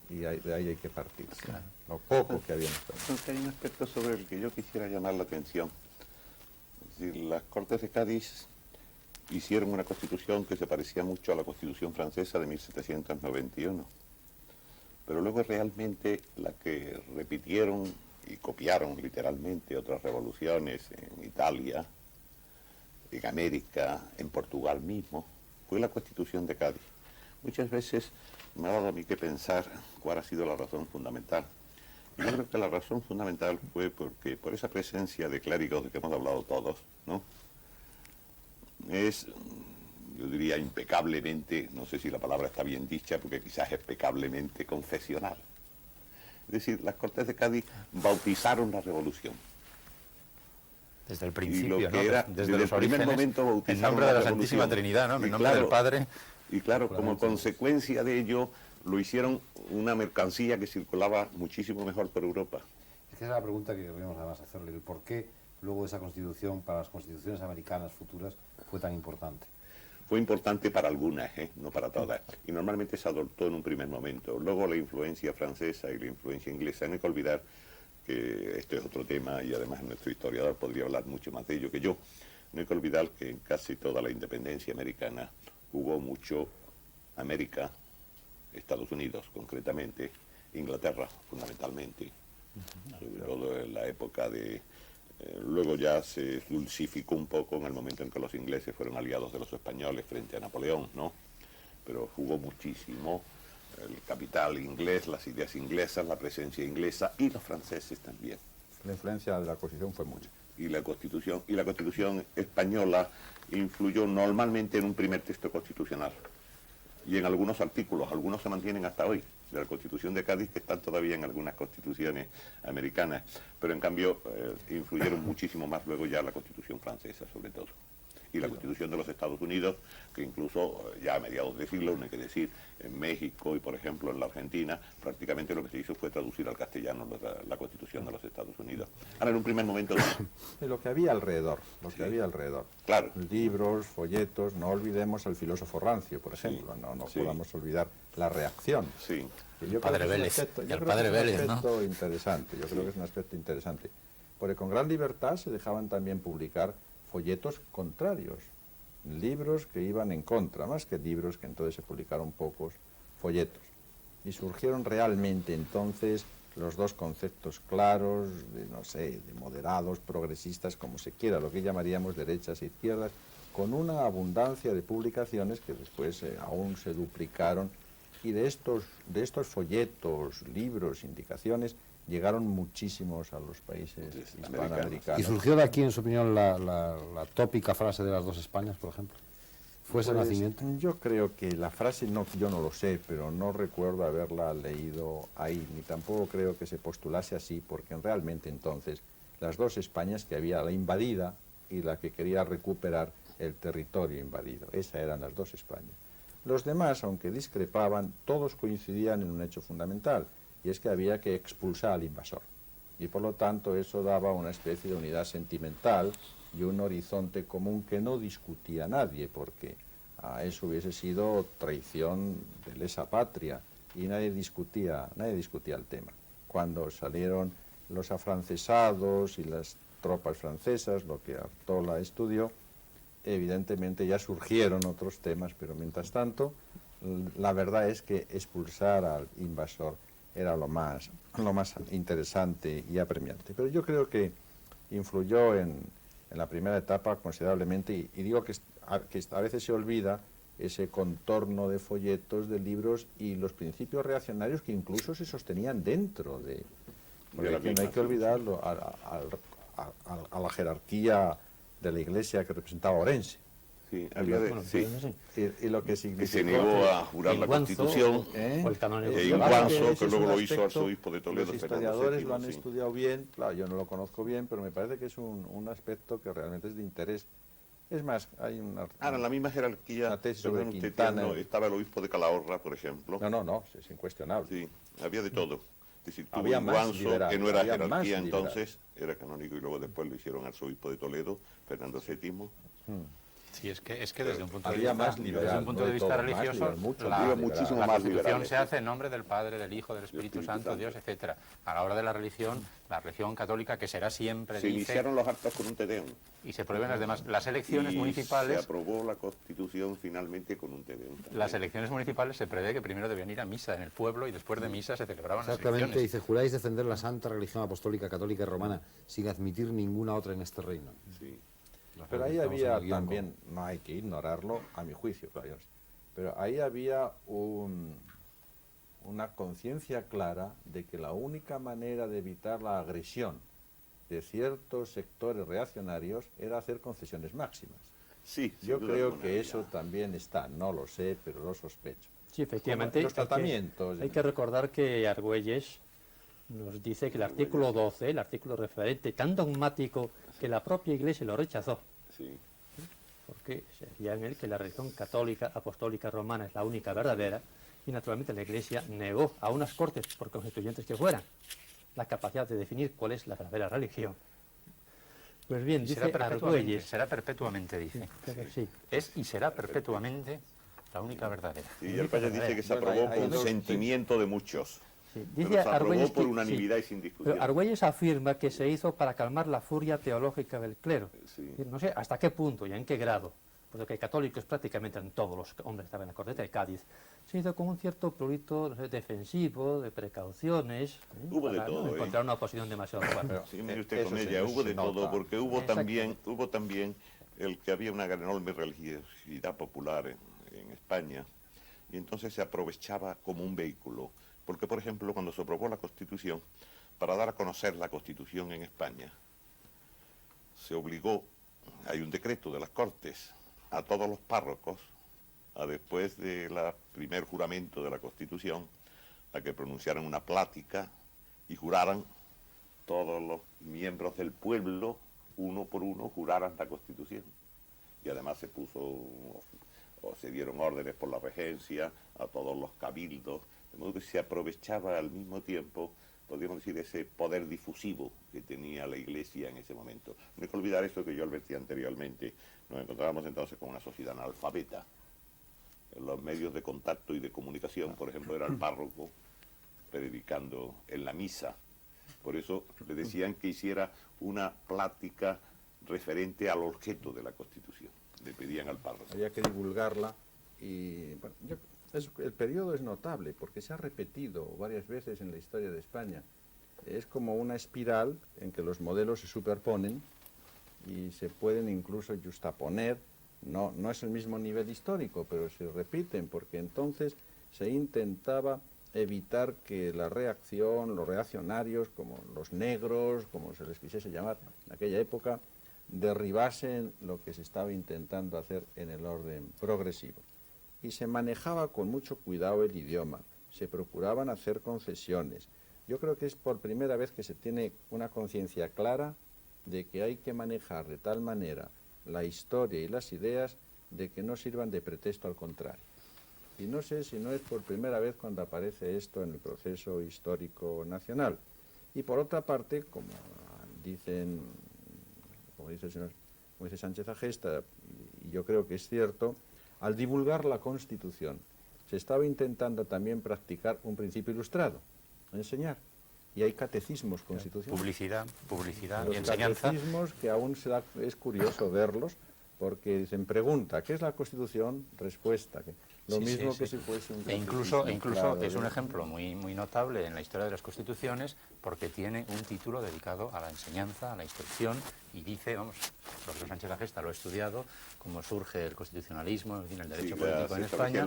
y de ahí hay que partir. Claro. Lo poco que habíamos tenido. Entonces hay un aspecto sobre el que yo quisiera llamar la atención. Es decir, las Cortes de Cádiz hicieron una constitución que se parecía mucho a la constitución francesa de 1791, pero luego realmente la que repitieron y copiaron literalmente otras revoluciones en Italia, en América, en Portugal mismo, fue la Constitución de Cádiz. Muchas veces me ha dado a mí que pensar cuál ha sido la razón fundamental. Y yo creo que la razón fundamental fue porque por esa presencia de clérigos de que hemos hablado todos, ¿no? Es, yo diría impecablemente, no sé si la palabra está bien dicha, porque quizás es pecablemente confesional. Es decir, las Cortes de Cádiz bautizaron la revolución. Desde el principio, Y lo que ¿no? era, desde el los primer orígenes, momento en bautizaron nombre de la revolución. Santísima Trinidad, ¿no? Y En nombre claro, del Padre. Y claro, como consecuencia de ello, lo hicieron una mercancía que circulaba muchísimo mejor por Europa. Es que esa es la pregunta que queríamos además hacerle, el por qué luego de esa constitución para las constituciones americanas futuras fue tan importante. Fue importante para algunas, no para todas, y normalmente se adoptó en un primer momento. Luego la influencia francesa y la influencia inglesa, no hay que olvidar que esto es otro tema y además nuestro historiador podría hablar mucho más de ello que yo. No hay que olvidar que en casi toda la independencia americana hubo mucho América, Estados Unidos concretamente, Inglaterra fundamentalmente, sobre todo en la época de... luego ya se dulcificó un poco en el momento en que los ingleses fueron aliados de los españoles frente a Napoleón, ¿no? Pero hubo muchísimo el capital inglés, las ideas inglesas, la presencia inglesa y los franceses también. La influencia de la Constitución fue mucha. Y la Constitución española influyó normalmente en un primer texto constitucional y en algunos artículos, algunos se mantienen hasta hoy, de la Constitución de Cádiz, que están todavía en algunas constituciones americanas, pero en cambio influyeron muchísimo más luego ya la Constitución francesa, sobre todo. Y la Constitución de los Estados Unidos, que incluso ya a mediados de siglo, no hay que decir, en México y por ejemplo en la Argentina, prácticamente lo que se hizo fue traducir al castellano la Constitución de los Estados Unidos. Ahora en un primer momento... De lo que había alrededor, Claro. Libros, folletos, no olvidemos al filósofo Rancio, por ejemplo, no podamos olvidar la reacción. Sí. Yo Padre creo que Vélez, es el padre Vélez, ¿no? interesante, yo creo que es un aspecto interesante. Porque con gran libertad se dejaban también publicar folletos contrarios, libros que iban en contra, más que libros que entonces se publicaron pocos, folletos. Y surgieron realmente entonces los dos conceptos claros, de moderados, progresistas, como se quiera, lo que llamaríamos derechas e izquierdas, con una abundancia de publicaciones que después aún se duplicaron Y de estos folletos, libros, indicaciones, llegaron muchísimos a los países hispanoamericanos. ¿Y surgió de aquí, en su opinión, la tópica frase de las dos Españas, por ejemplo? ¿Fue ese Pues, nacimiento? yo creo que la frase, yo no lo sé, pero no recuerdo haberla leído ahí, ni tampoco creo que se postulase así, porque realmente entonces las dos Españas que había, la invadida y la que quería recuperar el territorio invadido, esas eran las dos Españas. Los demás, aunque discrepaban, todos coincidían en un hecho fundamental, y es que había que expulsar al invasor. Y por lo tanto eso daba una especie de unidad sentimental y un horizonte común que no discutía nadie, porque eso hubiese sido traición de lesa patria, y nadie discutía el tema. Cuando salieron los afrancesados y las tropas francesas, lo que Artola estudió, evidentemente ya surgieron otros temas, pero mientras tanto, la verdad es que expulsar al invasor era lo más interesante y apremiante. Pero yo creo que influyó en la primera etapa considerablemente, y digo que a veces se olvida ese contorno de folletos, de libros y los principios reaccionarios que incluso se sostenían dentro de... Porque no hay que olvidarlo, a la jerarquía de la Iglesia que representaba a Orense. Sí, Y lo que significó... Que se negó a jurar la Constitución, o el canónigo. y Claro, Guanzo, ese que es luego un lo hizo aspecto, arzobispo de Toledo. Los Fernando historiadores VII, lo han sí. estudiado bien, claro, yo no lo conozco bien, pero me parece que es un aspecto que realmente es de interés. Es más, hay una... Ahora, en la misma jerarquía, Una tesis sobre perdón usted, Quintana. Tierno, estaba el obispo de Calahorra, por ejemplo. No, es incuestionable. Sí, había de todo. Es decir, tuvo Había un más Guanzo, liberal, que no era había más jerarquía liberal. entonces, era canónico, y luego después lo hicieron arzobispo de Toledo, Fernando VII. Sí, es que desde un punto de Había vista, más liberal, desde un punto no de de vista todo, más religioso, liberal, mucho la, más Había liberal. muchísimo la más Constitución liberales. se hace en nombre del Padre, del Hijo, del Espíritu Santo, Dios, etcétera. A la hora de la religión católica, que será siempre, Se dice, iniciaron los actos con un Te Deum. y se prohíben las demás. Las elecciones Y municipales, se aprobó la Constitución finalmente con un Te Deum también. las elecciones municipales se prevé que primero debían ir a misa en el pueblo y después de misa se celebraban las Exactamente, elecciones. dice, juráis defender la santa religión apostólica, católica y romana sin admitir ninguna otra en este reino. Sí. Pero ahí Estamos en había el guión también, no hay que ignorarlo, a mi juicio, claro, pero ahí había una conciencia clara de que la única manera de evitar la agresión de ciertos sectores reaccionarios era hacer concesiones máximas. Sí, sin Yo duda creo alguna que había. eso también está, no lo sé, pero lo sospecho. Sí, efectivamente. Los tratamientos. Hay que recordar que Argüelles nos dice que el artículo 12, el artículo referente tan dogmático que la propia Iglesia lo rechazó, Sí. porque sería en él que la religión católica, apostólica, romana es la única verdadera, y naturalmente la Iglesia negó a unas cortes, por constituyentes que fueran, la capacidad de definir cuál es la verdadera religión. Pues bien, Y dice será Argüelles, perpetuamente, dice. sí, Es y será perpetuamente la única verdadera. Y el Valle dice que se Bueno, aprobó hay con dos- sentimiento de muchos. sí. Pero Dice se aprobó Argüelles por que- unanimidad sí. y sin discusión. Pero Argüelles afirma que se hizo para calmar la furia teológica del clero. Sí. Es decir, no sé hasta qué punto y en qué grado, porque católicos prácticamente en todos los hombres que estaban en la corteta de Cádiz, se hizo con un cierto prurito, no sé, defensivo, de precauciones, Hubo de para todo, no ¿eh? encontrar una oposición demasiado fuerte. Sí, mire usted Eso con se- ella, eso hubo se de todo, nota. porque hubo Exacto. también el que había una enorme religiosidad popular en España, y entonces se aprovechaba como un vehículo. Porque, por ejemplo, cuando se aprobó la Constitución, para dar a conocer la Constitución en España, se obligó, hay un decreto de las Cortes, a todos los párrocos, después del primer juramento de la Constitución, a que pronunciaran una plática y juraran todos los miembros del pueblo, uno por uno, juraran la Constitución. Y además se puso, o se dieron órdenes por la regencia a todos los cabildos, de modo que se aprovechaba al mismo tiempo, podríamos decir, ese poder difusivo que tenía la Iglesia en ese momento. No hay que olvidar eso que yo advertí anteriormente. Nos encontrábamos entonces con una sociedad analfabeta. En los medios de contacto y de comunicación, por ejemplo, era el párroco predicando en la misa. Por eso le decían que hiciera una plática referente al objeto de la Constitución. Le pedían al párroco. Había que divulgarla y bueno, el periodo es notable porque se ha repetido varias veces en la historia de España. Es como una espiral en que los modelos se superponen y se pueden incluso justaponer. No es el mismo nivel histórico, pero se repiten porque entonces se intentaba evitar que la reacción, los reaccionarios, como los negros, como se les quisiese llamar en aquella época, derribasen lo que se estaba intentando hacer en el orden progresivo. Y se manejaba con mucho cuidado el idioma, se procuraban hacer concesiones. Yo creo que es por primera vez que se tiene una conciencia clara de que hay que manejar de tal manera la historia y las ideas de que no sirvan de pretexto al contrario. Y no sé si no es por primera vez cuando aparece esto en el proceso histórico nacional. Y por otra parte, como dice Sánchez Agesta, y yo creo que es cierto, al divulgar la Constitución, se estaba intentando también practicar un principio ilustrado, enseñar. Y hay catecismos constitucionales. Publicidad Los y enseñanza. catecismos que aún es curioso verlos, porque dicen, pregunta, ¿qué es la Constitución? Respuesta. Lo mismo que si fuese un incluso claro, es un ejemplo muy notable en la historia de las constituciones, porque tiene un título dedicado a la enseñanza, a la instrucción, y dice, vamos, el profesor Sánchez Agesta lo ha estudiado, cómo surge el constitucionalismo, en fin, el derecho político en España,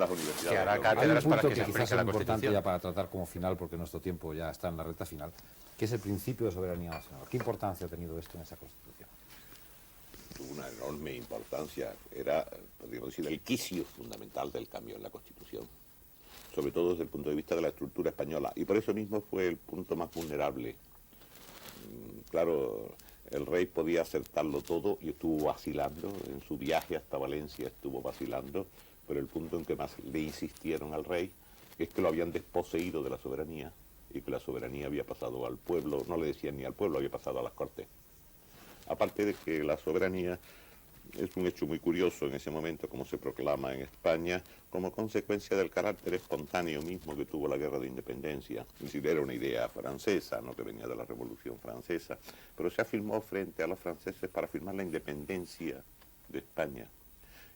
que hará Hay un cátedras para punto que se que quizás aplique sea la importante Constitución. ya para tratar como final, porque nuestro tiempo ya está en la recta final, que es el principio de soberanía nacional. ¿Qué importancia ha tenido esto en esa Constitución? Tuvo una enorme importancia, era, podríamos decir, el quicio fundamental del cambio en la Constitución, sobre todo desde el punto de vista de la estructura española, y por eso mismo fue el punto más vulnerable. Claro, el rey podía acertarlo todo y estuvo vacilando, en su viaje hasta Valencia estuvo vacilando, pero el punto en que más le insistieron al rey es que lo habían desposeído de la soberanía y que la soberanía había pasado al pueblo, no le decían ni al pueblo, había pasado a las Cortes. Aparte de que la soberanía es un hecho muy curioso en ese momento, como se proclama en España, como consecuencia del carácter espontáneo mismo que tuvo la guerra de independencia. Es decir, era una idea francesa, no que venía de la Revolución Francesa, pero se afirmó frente a los franceses para afirmar la independencia de España.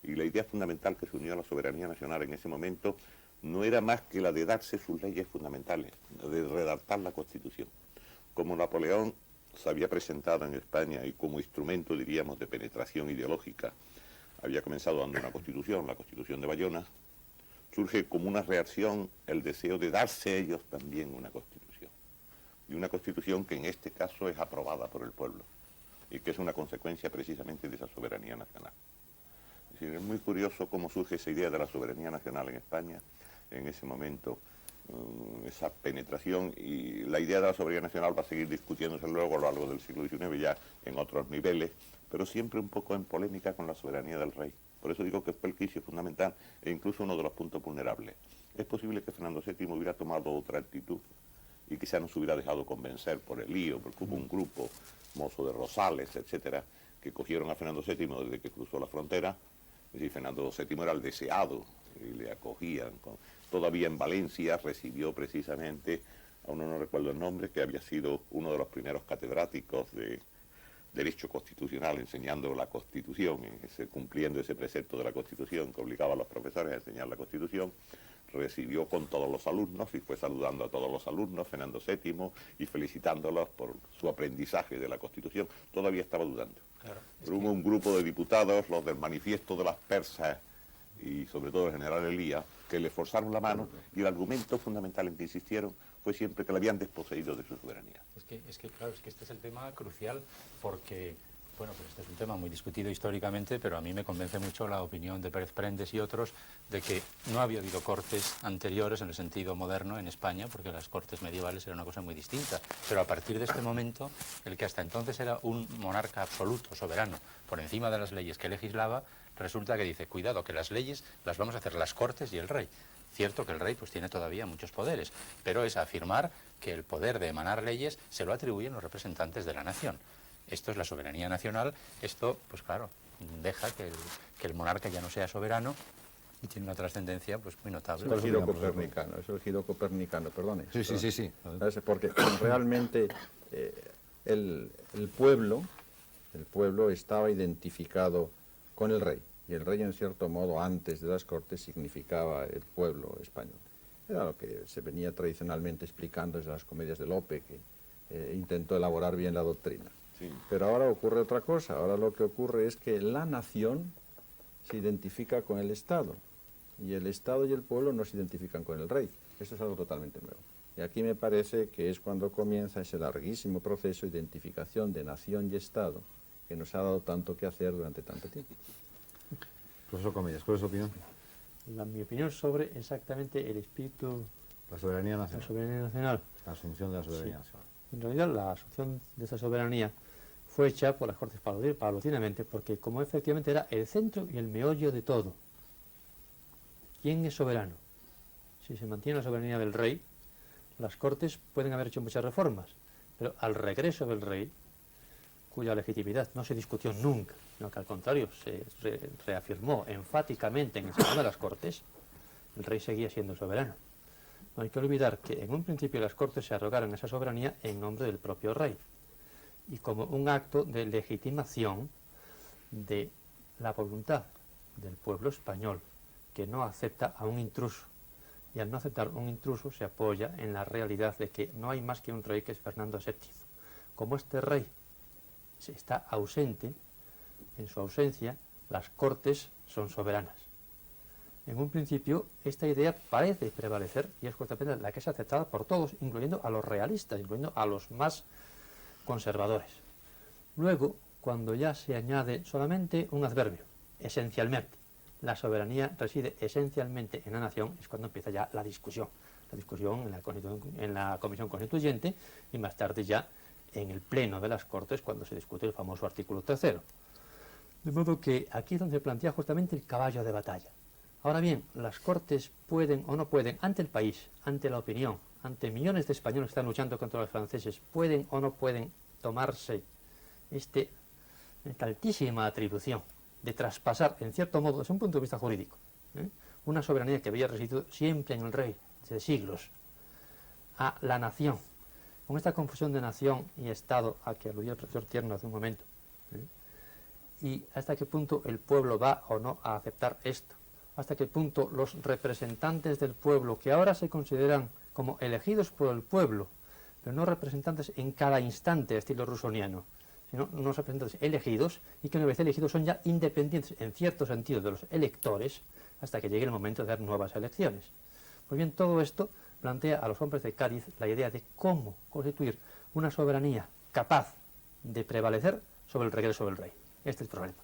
Y la idea fundamental que se unió a la soberanía nacional en ese momento no era más que la de darse sus leyes fundamentales, de redactar la Constitución. Como Napoleón se había presentado en España y como instrumento, diríamos, de penetración ideológica, había comenzado dando una constitución, la Constitución de Bayona, surge como una reacción el deseo de darse a ellos también una constitución. Y una constitución que en este caso es aprobada por el pueblo y que es una consecuencia precisamente de esa soberanía nacional. Es decir, es muy curioso cómo surge esa idea de la soberanía nacional en España en ese momento, esa penetración, y la idea de la soberanía nacional va a seguir discutiéndose luego a lo largo del siglo XIX ya en otros niveles, pero siempre un poco en polémica con la soberanía del rey. Por eso digo que fue el quicio fundamental e incluso uno de los puntos vulnerables. Es posible que Fernando VII hubiera tomado otra actitud y quizá no se hubiera dejado convencer por el lío, porque hubo un grupo, Mozo de Rosales, etcétera, que cogieron a Fernando VII desde que cruzó la frontera. Es decir, Fernando VII era el deseado y le acogían. Todavía en Valencia recibió precisamente, aún no recuerdo el nombre, que había sido uno de los primeros catedráticos de Derecho Constitucional enseñando la Constitución, cumpliendo ese precepto de la Constitución que obligaba a los profesores a enseñar la Constitución. Recibió con todos los alumnos y fue saludando a todos los alumnos, Fernando VII, y felicitándolos por su aprendizaje de la Constitución. Todavía estaba dudando. Claro, pero hubo un grupo de diputados, los del Manifiesto de las Persas, y sobre todo el general Elías, que le forzaron la mano, y el argumento fundamental en que insistieron fue siempre que le habían desposeído de su soberanía. Es que este es el tema crucial, porque, bueno, pues este es un tema muy discutido históricamente, pero a mí me convence mucho la opinión de Pérez Prendes y otros de que no había habido cortes anteriores en el sentido moderno en España, porque las cortes medievales eran una cosa muy distinta. Pero a partir de este momento, el que hasta entonces era un monarca absoluto, soberano, por encima de las leyes que legislaba, resulta que dice, cuidado, que las leyes las vamos a hacer las Cortes y el rey. Cierto que el rey pues tiene todavía muchos poderes, pero es afirmar que el poder de emanar leyes se lo atribuyen los representantes de la nación. Esto es la soberanía nacional. Esto, pues claro, deja que el monarca ya no sea soberano y tiene una trascendencia pues muy notable. Es el giro copernicano, es el giro copernicano, perdone. Sí. Porque realmente el pueblo estaba identificado con el rey, y el rey en cierto modo antes de las Cortes significaba el pueblo español. Era lo que se venía tradicionalmente explicando desde las comedias de Lope, que intentó elaborar bien la doctrina. Sí. Pero ahora ocurre otra cosa. Ahora lo que ocurre es que la nación se identifica con el Estado, y el Estado y el pueblo no se identifican con el rey. Esto es algo totalmente nuevo. Y aquí me parece que es cuando comienza ese larguísimo proceso de identificación de nación y Estado que nos ha dado tanto que hacer durante tanto tiempo. Profesor Comellas, ¿cuál es su opinión? Mi opinión sobre exactamente el espíritu La soberanía de la nacional. soberanía nacional. La asunción de la soberanía Sí. nacional. En realidad, la asunción de esa soberanía fue hecha por las Cortes paulatinamente, porque como efectivamente era el centro y el meollo de todo. ¿Quién es soberano? Si se mantiene la soberanía del rey, las Cortes pueden haber hecho muchas reformas, pero al regreso del rey, cuya legitimidad no se discutió nunca, sino que al contrario se reafirmó enfáticamente en el seno de las Cortes, el rey seguía siendo soberano. No hay que olvidar que en un principio las Cortes se arrogaron esa soberanía en nombre del propio rey y como un acto de legitimación de la voluntad del pueblo español, que no acepta a un intruso. Y al no aceptar un intruso se apoya en la realidad de que no hay más que un rey, que es Fernando VII. Como este rey está ausente, en su ausencia las Cortes son soberanas. En un principio esta idea parece prevalecer y es justamente la que es aceptada por todos, incluyendo a los realistas, incluyendo a los más conservadores. Luego, cuando ya se añade solamente un adverbio, esencialmente, la soberanía reside esencialmente en la nación, es cuando empieza ya la discusión en la Comisión Constituyente y más tarde ya en el Pleno de las Cortes cuando se discute el famoso artículo 3º. De modo que aquí es donde se plantea justamente el caballo de batalla. Ahora bien, las Cortes pueden o no pueden, ante el país, ante la opinión, ante millones de españoles que están luchando contra los franceses, pueden o no pueden tomarse esta altísima atribución de traspasar, en cierto modo, desde un punto de vista jurídico, una soberanía que había residido siempre en el rey, desde siglos, a la nación, con esta confusión de nación y Estado a que aludía el profesor Tierno hace un momento, y hasta qué punto el pueblo va o no a aceptar esto, hasta qué punto los representantes del pueblo, que ahora se consideran como elegidos por el pueblo, pero no representantes en cada instante, estilo rusoniano, sino unos representantes elegidos, y que una vez elegidos son ya independientes en cierto sentido de los electores, hasta que llegue el momento de dar nuevas elecciones. Pues bien, todo esto plantea a los hombres de Cádiz la idea de cómo constituir una soberanía capaz de prevalecer sobre el regreso del rey. Este es el problema.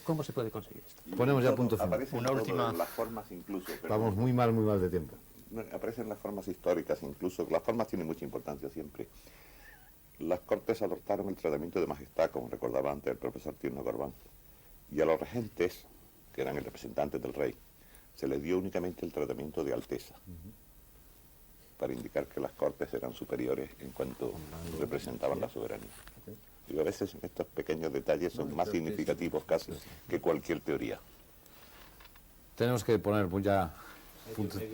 ¿Cómo se puede conseguir esto? Ponemos ya punto final. Aparecen Una todo última- las formas incluso. pero- Vamos muy mal de tiempo. No, aparecen las formas históricas incluso. Las formas tienen mucha importancia siempre. Las Cortes adoptaron el tratamiento de majestad, como recordaba antes el profesor Tierno Corbán. Y a los regentes, que eran el representante del rey, se les dio únicamente el tratamiento de alteza, para indicar que las Cortes eran superiores en cuanto representaban la soberanía. Y a veces estos pequeños detalles son más significativos casi que cualquier teoría. Tenemos que poner ya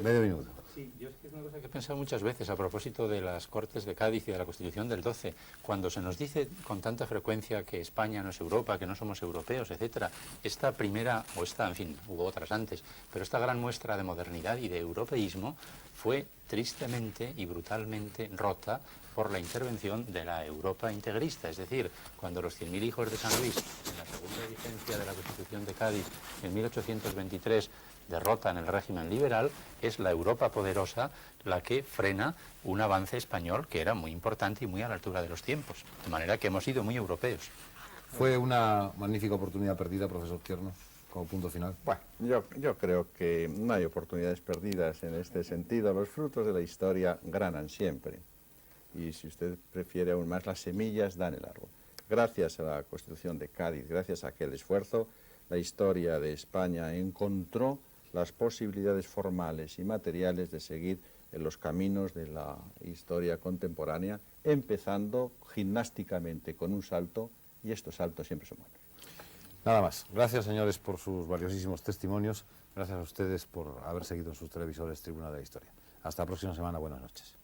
medio minuto. Sí, yo es que es una cosa que he pensado muchas veces a propósito de las Cortes de Cádiz y de la Constitución del 12. Cuando se nos dice con tanta frecuencia que España no es Europa, que no somos europeos, etcétera, esta primera, o esta, en fin, hubo otras antes, pero esta gran muestra de modernidad y de europeísmo fue tristemente y brutalmente rota por la intervención de la Europa integrista. Es decir, cuando los 100.000 hijos de San Luis, en la segunda vigencia de la Constitución de Cádiz, en 1823, derrotan el régimen liberal, es la Europa poderosa la que frena un avance español que era muy importante y muy a la altura de los tiempos. De manera que hemos sido muy europeos. Fue una magnífica oportunidad perdida, profesor Tierno, como punto final. Bueno, yo creo que no hay oportunidades perdidas en este sentido. Los frutos de la historia granan siempre. Y si usted prefiere aún más, las semillas dan el árbol. Gracias a la Constitución de Cádiz, gracias a aquel esfuerzo, la historia de España encontró las posibilidades formales y materiales de seguir en los caminos de la historia contemporánea, empezando gimnásticamente con un salto, y estos saltos siempre son buenos. Nada más. Gracias, señores, por sus valiosísimos testimonios. Gracias a ustedes por haber seguido en sus televisores Tribuna de la Historia. Hasta la próxima semana. Buenas noches.